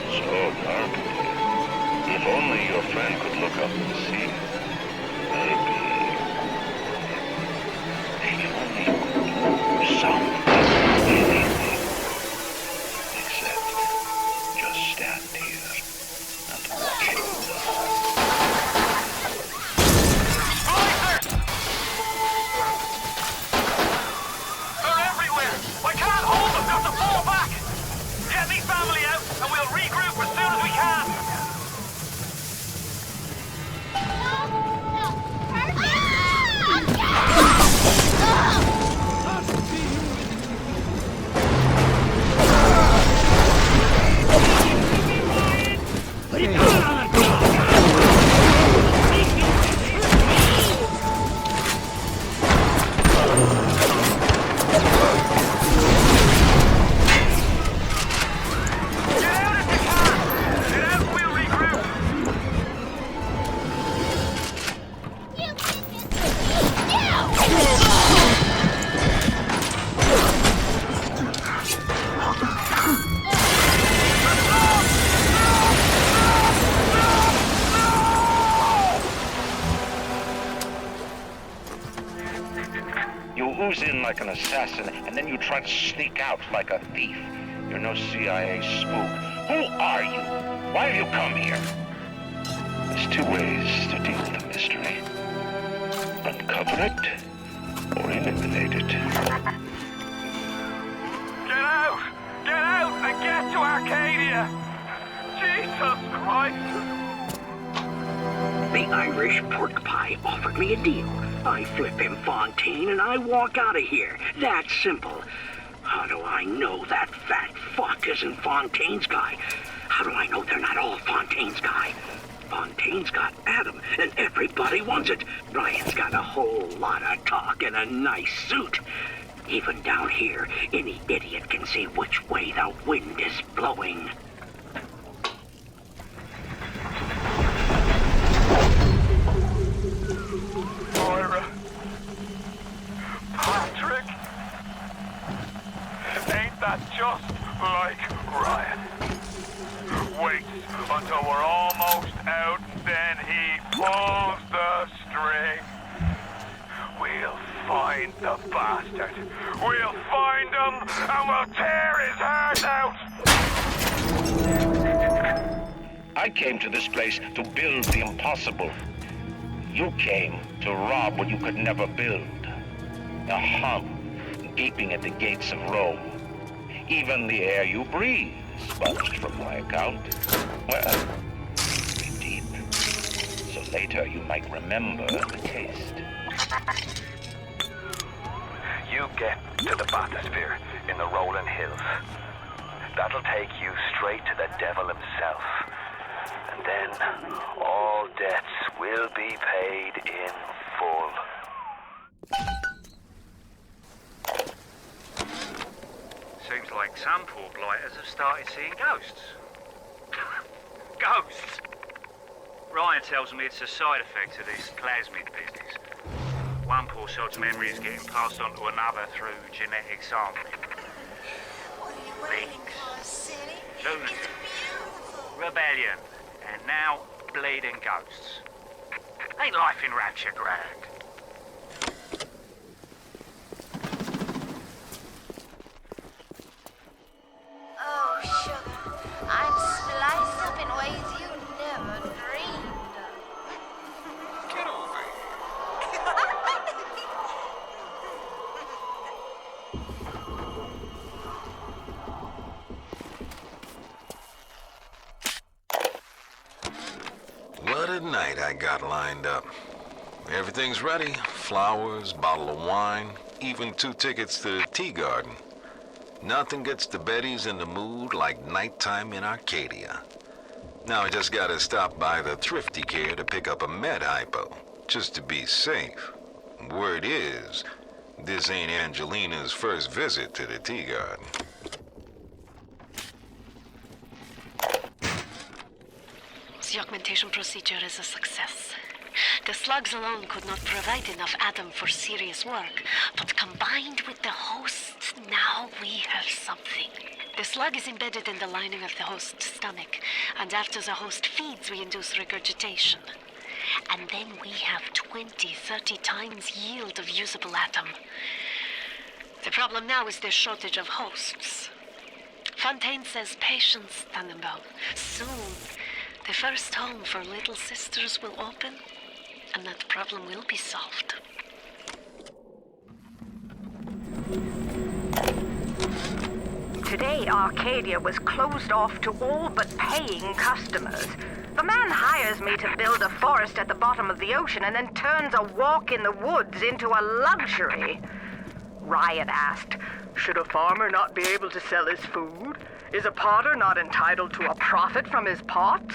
[SPEAKER 20] So dark. If only your friend could look up and see. Maybe. If only you could do something. Anything. Except just stand here and watch him die.
[SPEAKER 13] They're everywhere! I can't hold them! Got to fall back! Get me family out and we'll regroup as soon as we can!
[SPEAKER 20] In like an assassin, and then you try to sneak out like a thief. You're no CIA spook. Who are you? Why have you come here? There's two ways to deal with a mystery. Uncover it, or eliminate it.
[SPEAKER 13] Get out! Get out and get to Arcadia! Jesus Christ!
[SPEAKER 19] The Irish pork pie offered me a deal. I flip him Fontaine and I walk out of here. That's simple. How do I know that fat fuck isn't Fontaine's guy? How do I know they're not all Fontaine's guy? Fontaine's got Adam and everybody wants it. Ryan's got a whole lot of talk and a nice suit. Even down here, any idiot can see which way the wind is blowing.
[SPEAKER 13] Moira. Patrick. Ain't that just like Ryan? Wait until we're almost out, then he pulls the string. We'll find the bastard. We'll find him and we'll tear his heart out.
[SPEAKER 20] I came to this place to build the impossible. You came to rob what you could never build. A hum gaping at the gates of Rome. Even the air you breathe sponged from my account. Well, very deep. So later you might remember the taste.
[SPEAKER 4] You get to the bathysphere in the rolling hills. That'll take you straight to the devil himself. And then all debts will be paid in full.
[SPEAKER 21] Seems like some poor blighters have started seeing ghosts. Ghosts? Ryan tells me it's a side effect of this plasmid business. One poor sod's memory is getting passed on to another through genetic sampling. Leaks, losing, rebellion, and now bleeding ghosts. Ain't life in Rapture grand?
[SPEAKER 22] Oh, sugar, I'm spliced up in ways you never dreamed of.
[SPEAKER 8] Get over here.
[SPEAKER 23] What a night I got lined up. Everything's ready. Flowers, bottle of wine, even 2 tickets to the tea garden. Nothing gets the Bettys in the mood like nighttime in Arcadia. Now I just gotta stop by the Thrifty Care to pick up a med hypo, just to be safe. Word is, this ain't Angelina's first visit to the tea garden.
[SPEAKER 12] The augmentation procedure is a success. The slugs alone could not provide enough atom for serious work, but combined with the hosts, now we have something. The slug is embedded in the lining of the host's stomach, and after the host feeds, we induce regurgitation. And then we have 20-30 times yield of usable atom. The problem now is the shortage of hosts. Fontaine says patience, Tannenbaum. Soon, the first home for little sisters will open, and that problem will be solved.
[SPEAKER 1] Today, Arcadia was closed off to all but paying customers. The man hires me to build a forest at the bottom of the ocean and then turns a walk in the woods into a luxury. Ryan asked, should a farmer not be able to sell his food? Is a potter not entitled to a profit from his pots?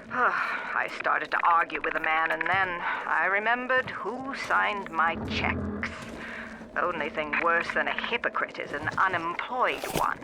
[SPEAKER 1] I started to argue with the man, and then I remembered who signed my checks. The only thing worse than a hypocrite is an unemployed one.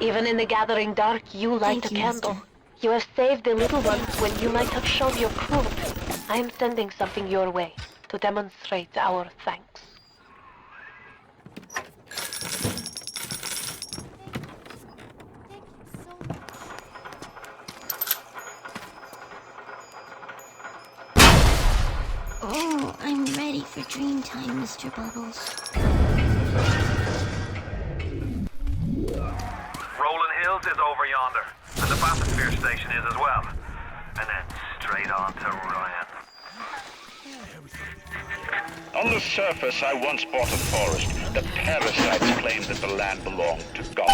[SPEAKER 12] Even in the gathering dark, you light a candle. You have saved the little ones when you might have shown your cruelty. I am sending something your way to demonstrate our thanks.
[SPEAKER 6] Oh, I'm ready for dream time, Mr. Bubbles.
[SPEAKER 4] Rolling Hills is over yonder, and the bathysphere station is as well. And then straight on to Ryan.
[SPEAKER 20] On the surface, I once bought a forest. The parasites claimed that the land belonged to God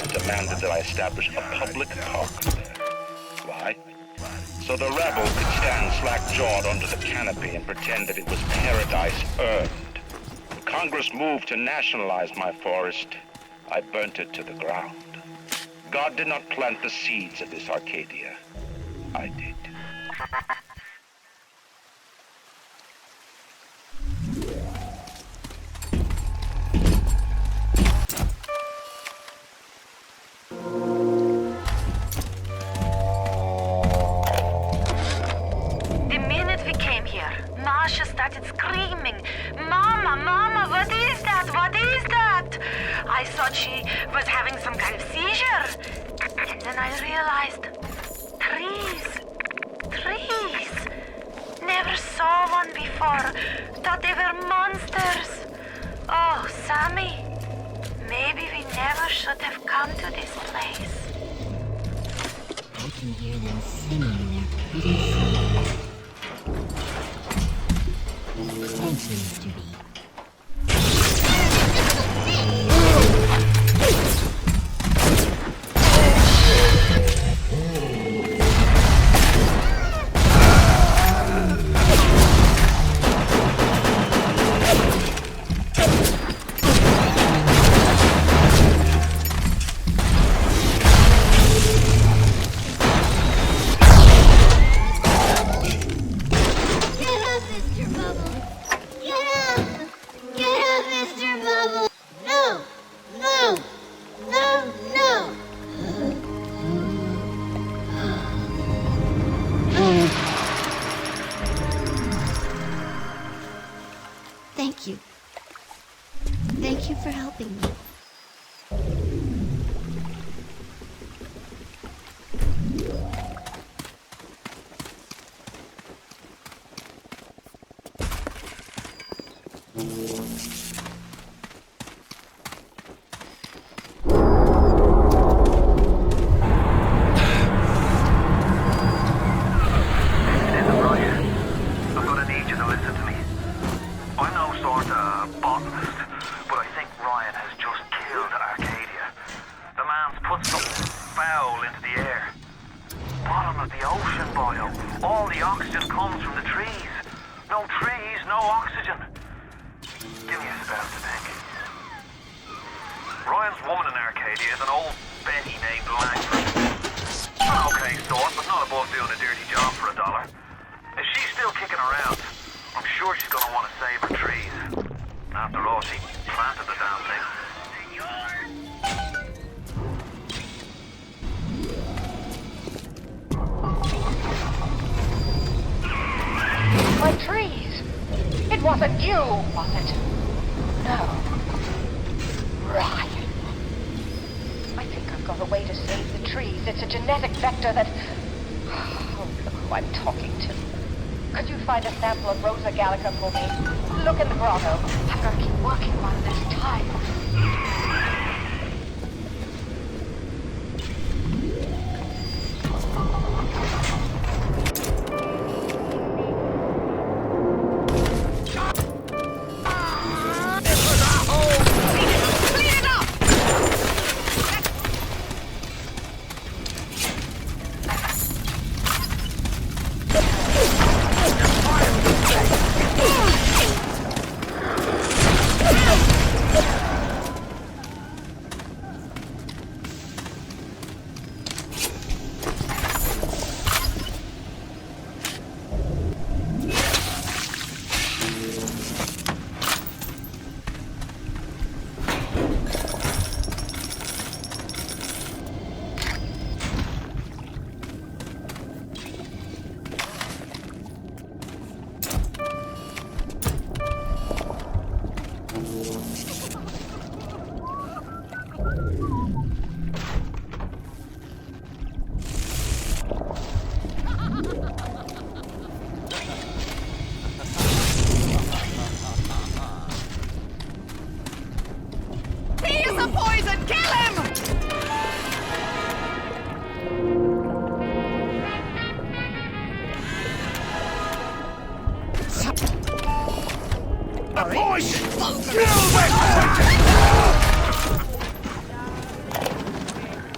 [SPEAKER 20] and demanded that I establish a public park there. Why? So the rebel could stand slack-jawed under the canopy and pretend that it was paradise earned. When Congress moved to nationalize my forest, I burnt it to the ground. God did not plant the seeds of this Arcadia. I did.
[SPEAKER 15] Masha started screaming, Mama, Mama, what is that? What is that? I thought she was having some kind of seizure. And then I realized, trees. Never saw one before. Thought they were monsters. Oh, Sammy, maybe we never should have come to this place.
[SPEAKER 6] I can hear them singing their pretty songs. Thank you, Mr. B. Thank you for helping me.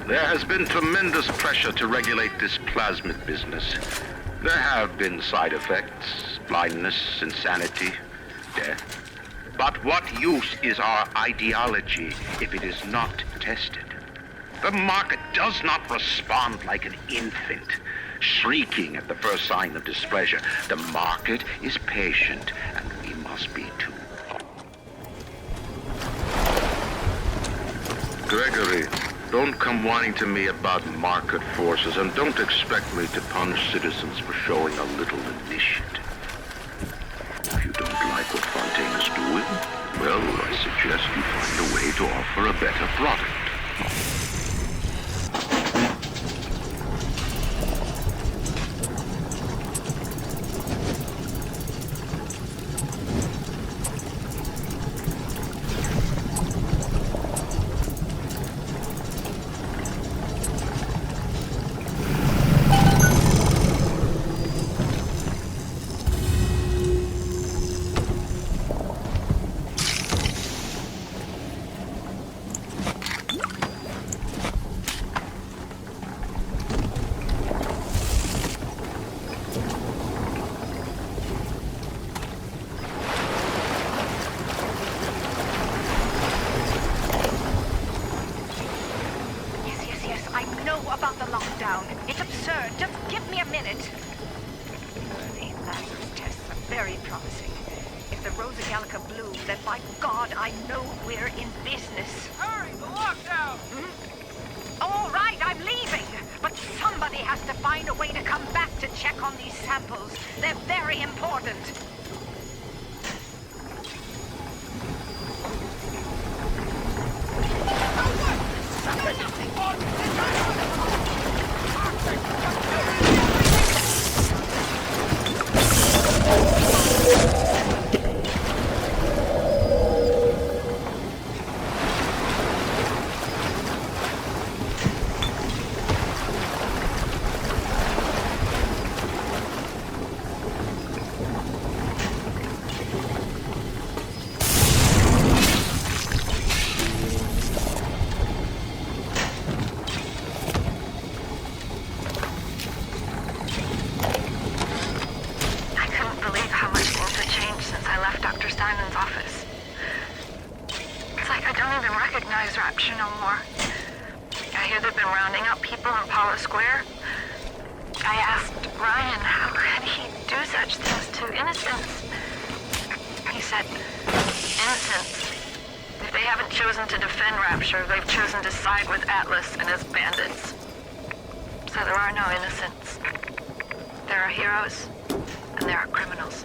[SPEAKER 20] There has been tremendous pressure to regulate this plasmid business. There have been side effects, blindness, insanity, death. But what use is our ideology if it is not tested? The market does not respond like an infant, shrieking at the first sign of displeasure. The market is patient, and we must be too. Gregory, don't come whining to me about market forces, and don't expect me to punish citizens for showing a little initiative. If you don't like what Fontaine is doing, well, I suggest you find a way to offer a better product.
[SPEAKER 15] don't even recognize Rapture no more. I hear they've been rounding up people in Paula Square. I asked Ryan how could he do such things to innocents. He said, innocents. If they haven't chosen to defend Rapture, they've chosen to side with Atlas and his bandits. So there are no innocents. There are heroes, and there are criminals.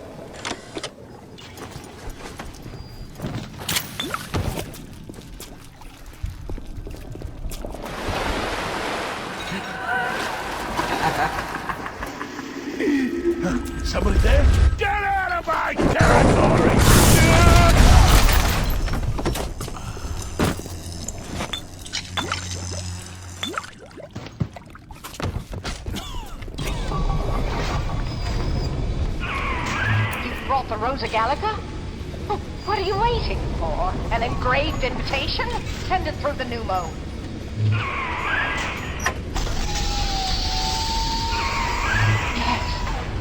[SPEAKER 5] Someone there? Get out of my territory!
[SPEAKER 1] You brought the Rosa Gallica? Oh, what are you waiting for? An engraved invitation? Send it through the pneumo.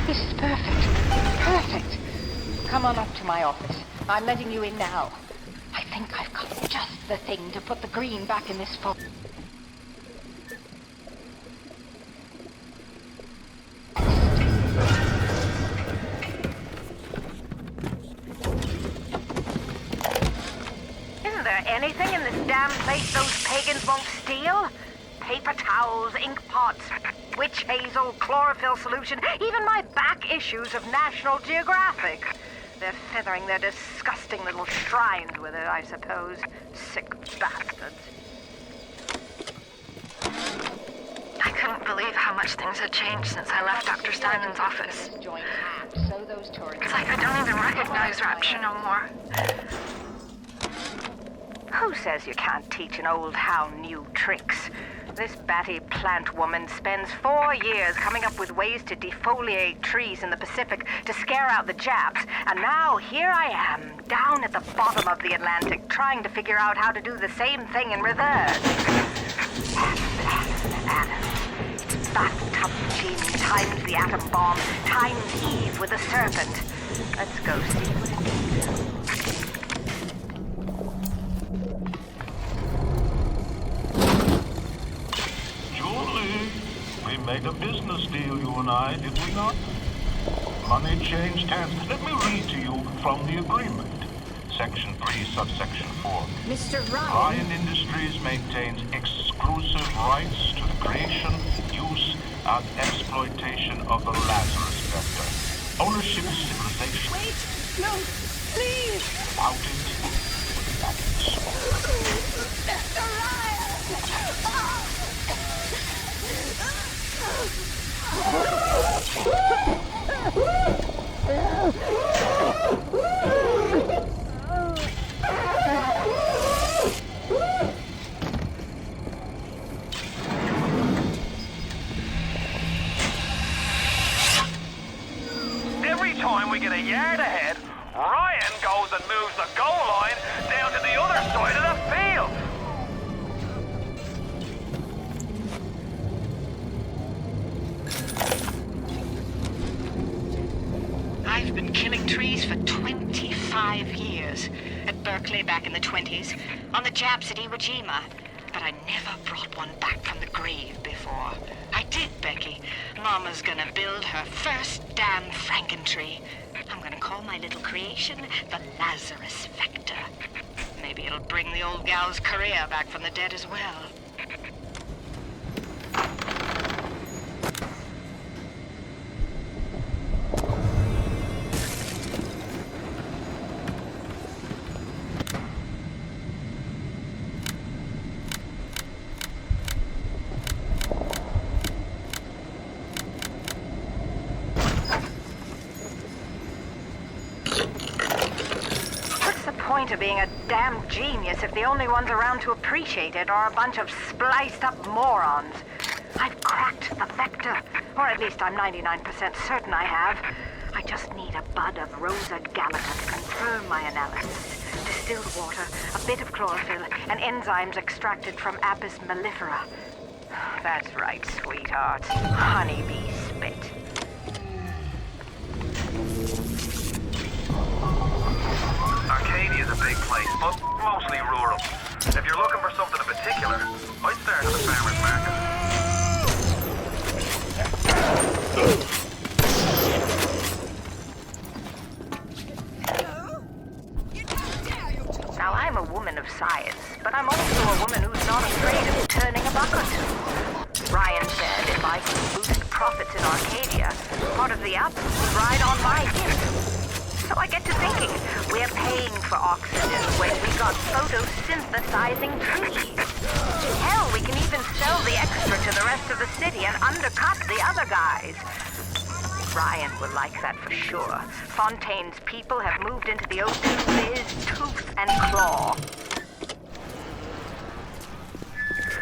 [SPEAKER 1] This is perfect. Perfect. Come on up to my office. I'm letting you in now. I think I've got just the thing to put the green back in this folder. Isn't there anything in this damn place those pagans won't steal? Paper towels, ink pots, witch hazel, chlorophyll solution, even my back issues of National Geographic. They're feathering their disgusting little shrines with it, I suppose. Sick bastards.
[SPEAKER 15] I couldn't believe how much things had changed since I left Dr. Steinman's office. It's like I don't even recognize Rapture no more.
[SPEAKER 1] Who says you can't teach an old hound new tricks? This batty plant woman spends 4 years coming up with ways to defoliate trees in the Pacific to scare out the Japs, and now here I am, down at the bottom of the Atlantic, trying to figure out how to do the same thing in reverse. Atoms. Bathtub genie times the atom bomb, times Eve with a serpent. Let's go see what it means.
[SPEAKER 10] We made a business deal, you and I, did we not? Money changed hands. Let me read to you from the agreement. Section 3, subsection 4.
[SPEAKER 11] Mr. Ryan.
[SPEAKER 10] Ryan Industries maintains exclusive rights to the creation, use, and exploitation of the Lazarus vector. Ownership is civilization.
[SPEAKER 11] Wait! No! Please!
[SPEAKER 10] Without it, that is.
[SPEAKER 11] Mr. Ryan!
[SPEAKER 16] Every time we get a yard ahead, Ryan goes and moves the goal line down to the other side of the field.
[SPEAKER 1] I've been killing trees for 25 years. At Berkeley back in the 20s, on the Japs at Iwo Jima. But I never brought one back from the grave before. I did, Becky. Mama's gonna build her first damn Frankentree. I'm gonna call my little creation the Lazarus Vector. Maybe it'll bring the old gal's career back from the dead as well. Point of being a damn genius if the only ones around to appreciate it are a bunch of spliced up morons. I've cracked the vector, or at least I'm 99% certain I have. I just need a bud of Rosa Gallica to confirm my analysis. Distilled water, a bit of chlorophyll, and enzymes extracted from Apis mellifera. That's right, sweetheart. Honeybee spit.
[SPEAKER 16] Arcadia's a big place, but mostly rural.
[SPEAKER 4] If you're looking for something in particular, I'd start at the farmer's market.
[SPEAKER 1] Now, I'm a woman of science, but I'm also a woman who's not afraid of turning a buck or two. Ryan said if I could boost profits in Arcadia, part of the output would ride on my gift. So I get to thinking, we're paying for oxygen when we got photosynthesizing trees. Hell, we can even sell the extra to the rest of the city and undercut the other guys. Ryan will like that for sure. Fontaine's people have moved into the ocean with tooth and claw.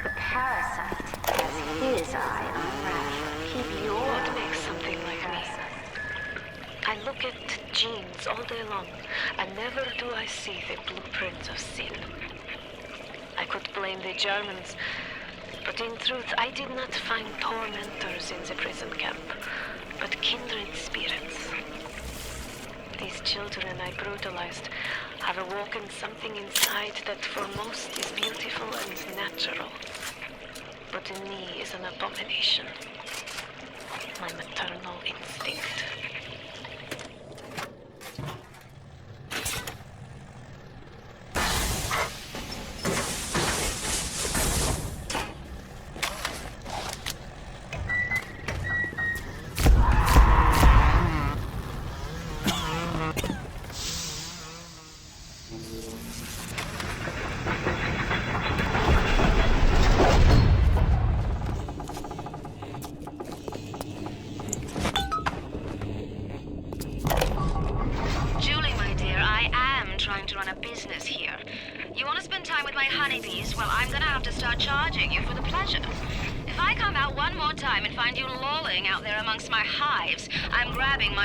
[SPEAKER 6] The parasite has his eye on Rapture. Keep your
[SPEAKER 12] What makes something like me? I look at genes all day long, and never do I see the blueprint of sin. I could blame the Germans, but in truth I did not find tormentors in the prison camp, but kindred spirits. These children I brutalized have awoken something inside that for most is beautiful and natural, but in me is an abomination. My maternal instinct.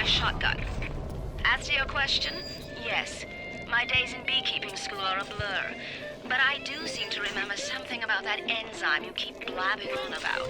[SPEAKER 15] Shotgun. As to your question, yes, my days in beekeeping school are a blur, but I do seem to remember something about that enzyme you keep blabbing on about.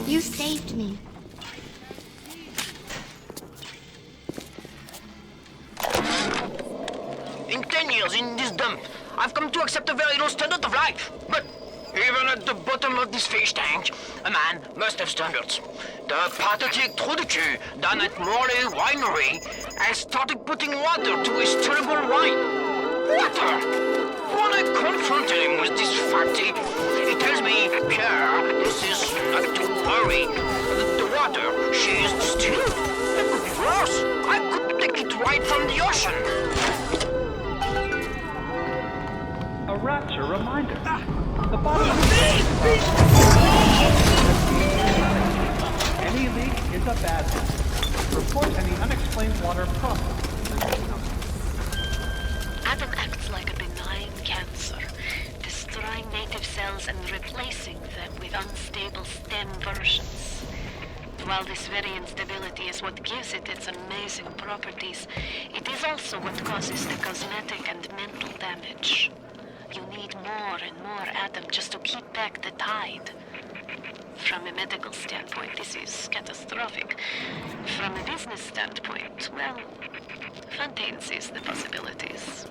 [SPEAKER 6] You saved me.
[SPEAKER 3] In 10 years in this dump, I've come to accept a very low standard of life. But even at the bottom of this fish tank, a man must have standards. The pathetic trou de cul down at Morley Winery has started putting water to his terrible wine. Water! When I confronted him with this fact, he tells me, Pierre, this is not to worry. The water, she is distilled. It could be worse. I could take it right from the ocean.
[SPEAKER 7] A rapture reminder. The bottom of any leak is a bad thing. Report any unexplained water problem.
[SPEAKER 12] Adam acts like a benign cancer, destroying native cells and replacing them with unstable stem versions. While this very instability is what gives it its amazing properties, it is also what causes the cosmetic and mental damage. You need more and more Adam just to keep back the tide. From a medical standpoint, this is catastrophic. From a business standpoint, well, Fontaine sees the possibilities.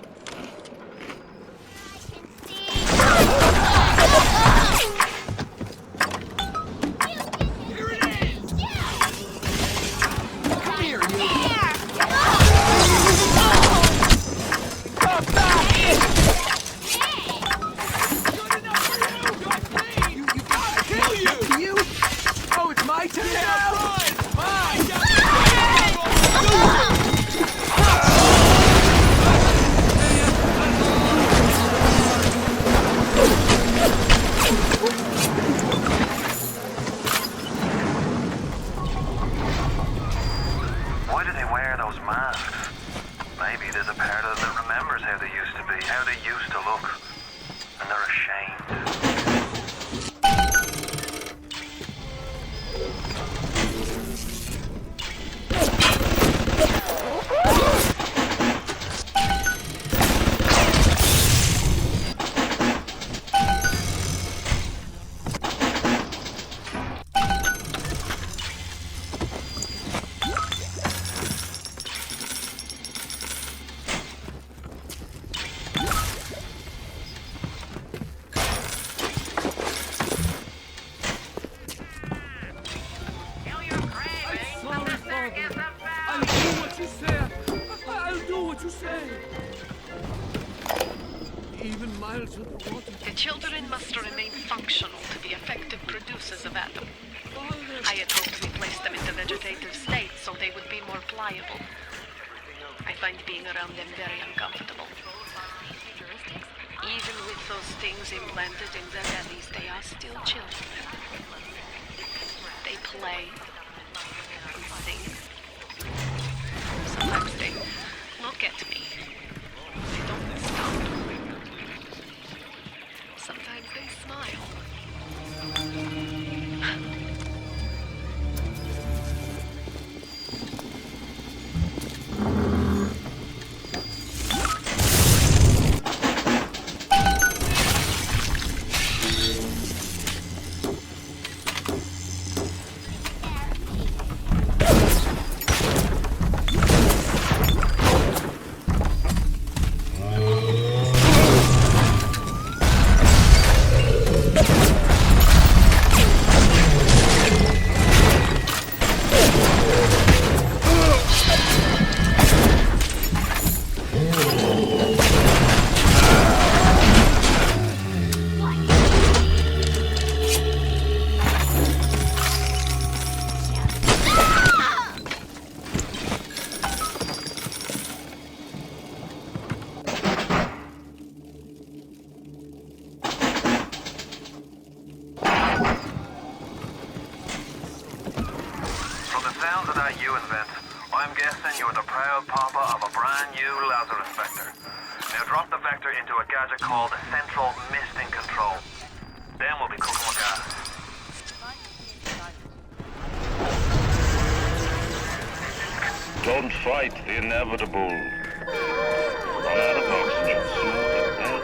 [SPEAKER 12] The children must remain functional to be effective producers of Atom. I had hoped we placed them into vegetative states so they would be more pliable. I find being around them very uncomfortable. Even with those things implanted in their bellies, they are still children. They play and sing. Sometimes they look at me. They don't stop. Sometimes they smile.
[SPEAKER 20] Don't fight the inevitable. Run out of oxygen soon, and then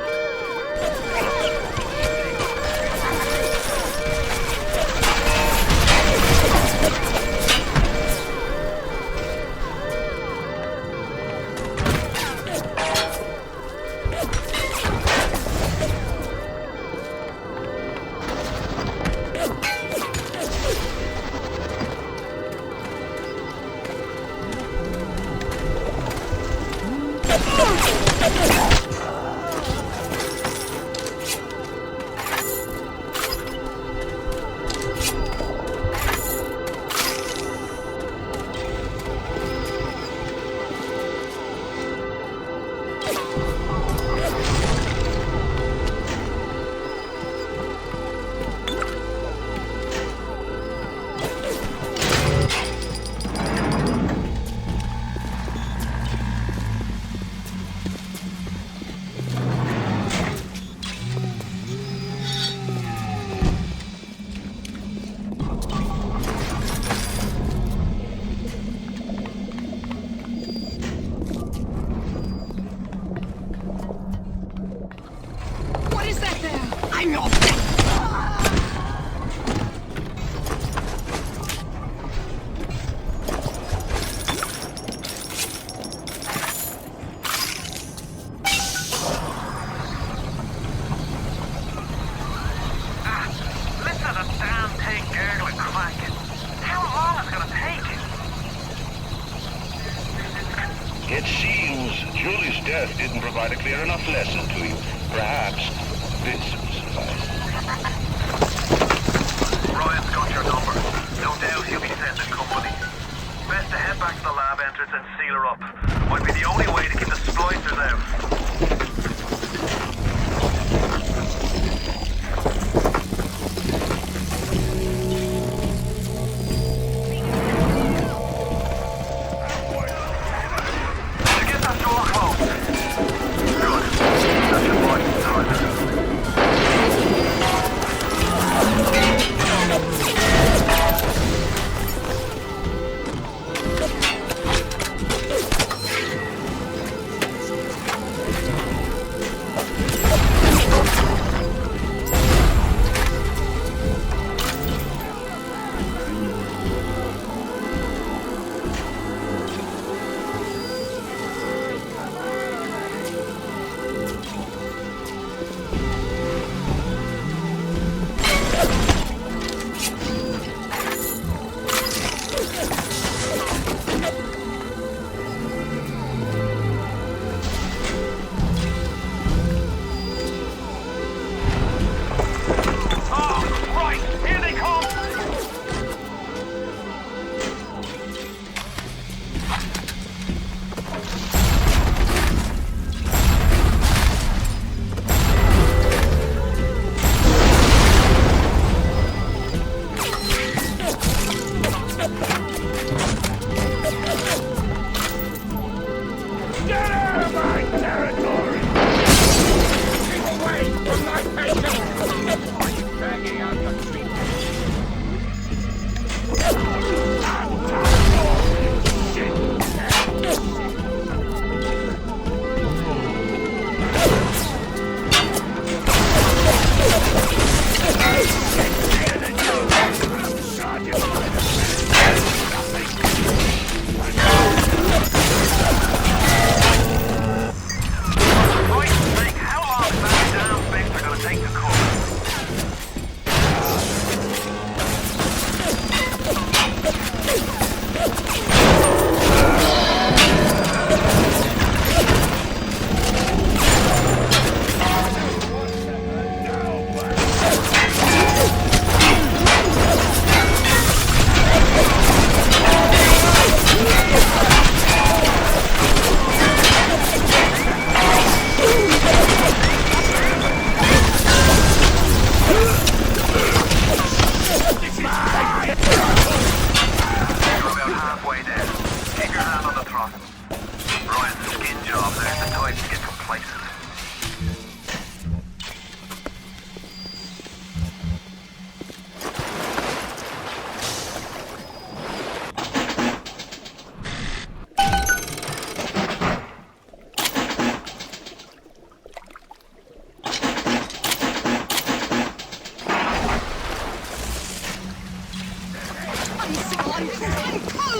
[SPEAKER 20] it seems Julie's death didn't provide a clear enough lesson to you. Perhaps this will suffice.
[SPEAKER 4] Ryan's got your number. No doubt he'll be sending company. Best to head back to the lab entrance and seal her up. Might be the only way to keep the splicers out.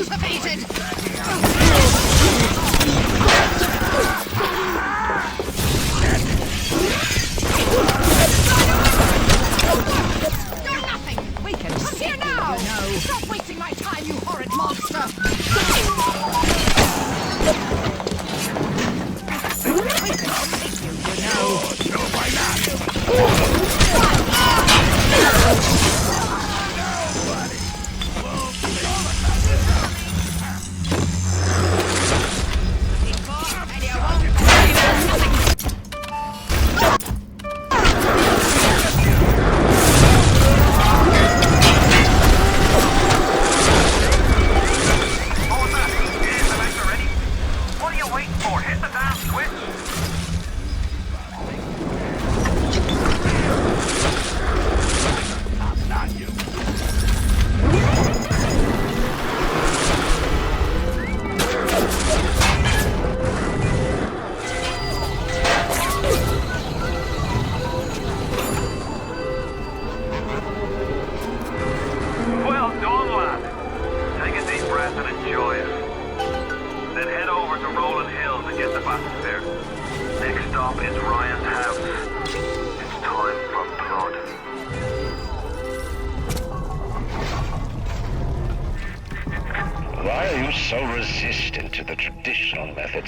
[SPEAKER 11] Foes defeated! You're nothing! We can come here now! No. Stop wasting my time, you horrid monster!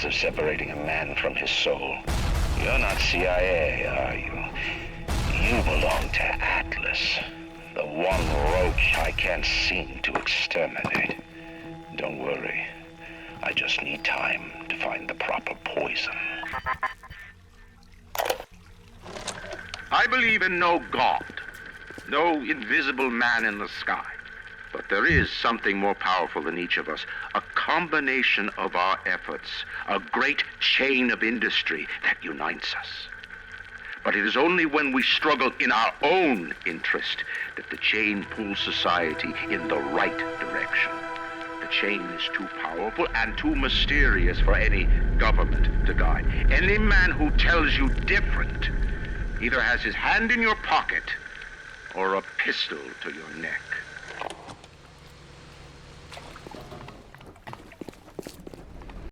[SPEAKER 20] Of separating a man from his soul. You're not CIA, are you? You belong to Atlas, the one roach I can't seem to exterminate. Don't worry. I just need time to find the proper poison.
[SPEAKER 2] I believe in no God, no invisible man in the sky. But there is something more powerful than each of us, a combination of our efforts, a great chain of industry that unites us. But it is only when we struggle in our own interest that the chain pulls society in the right direction. The chain is too powerful and too mysterious for any government to guide. Any man who tells you different either has his hand in your pocket or a pistol to your neck.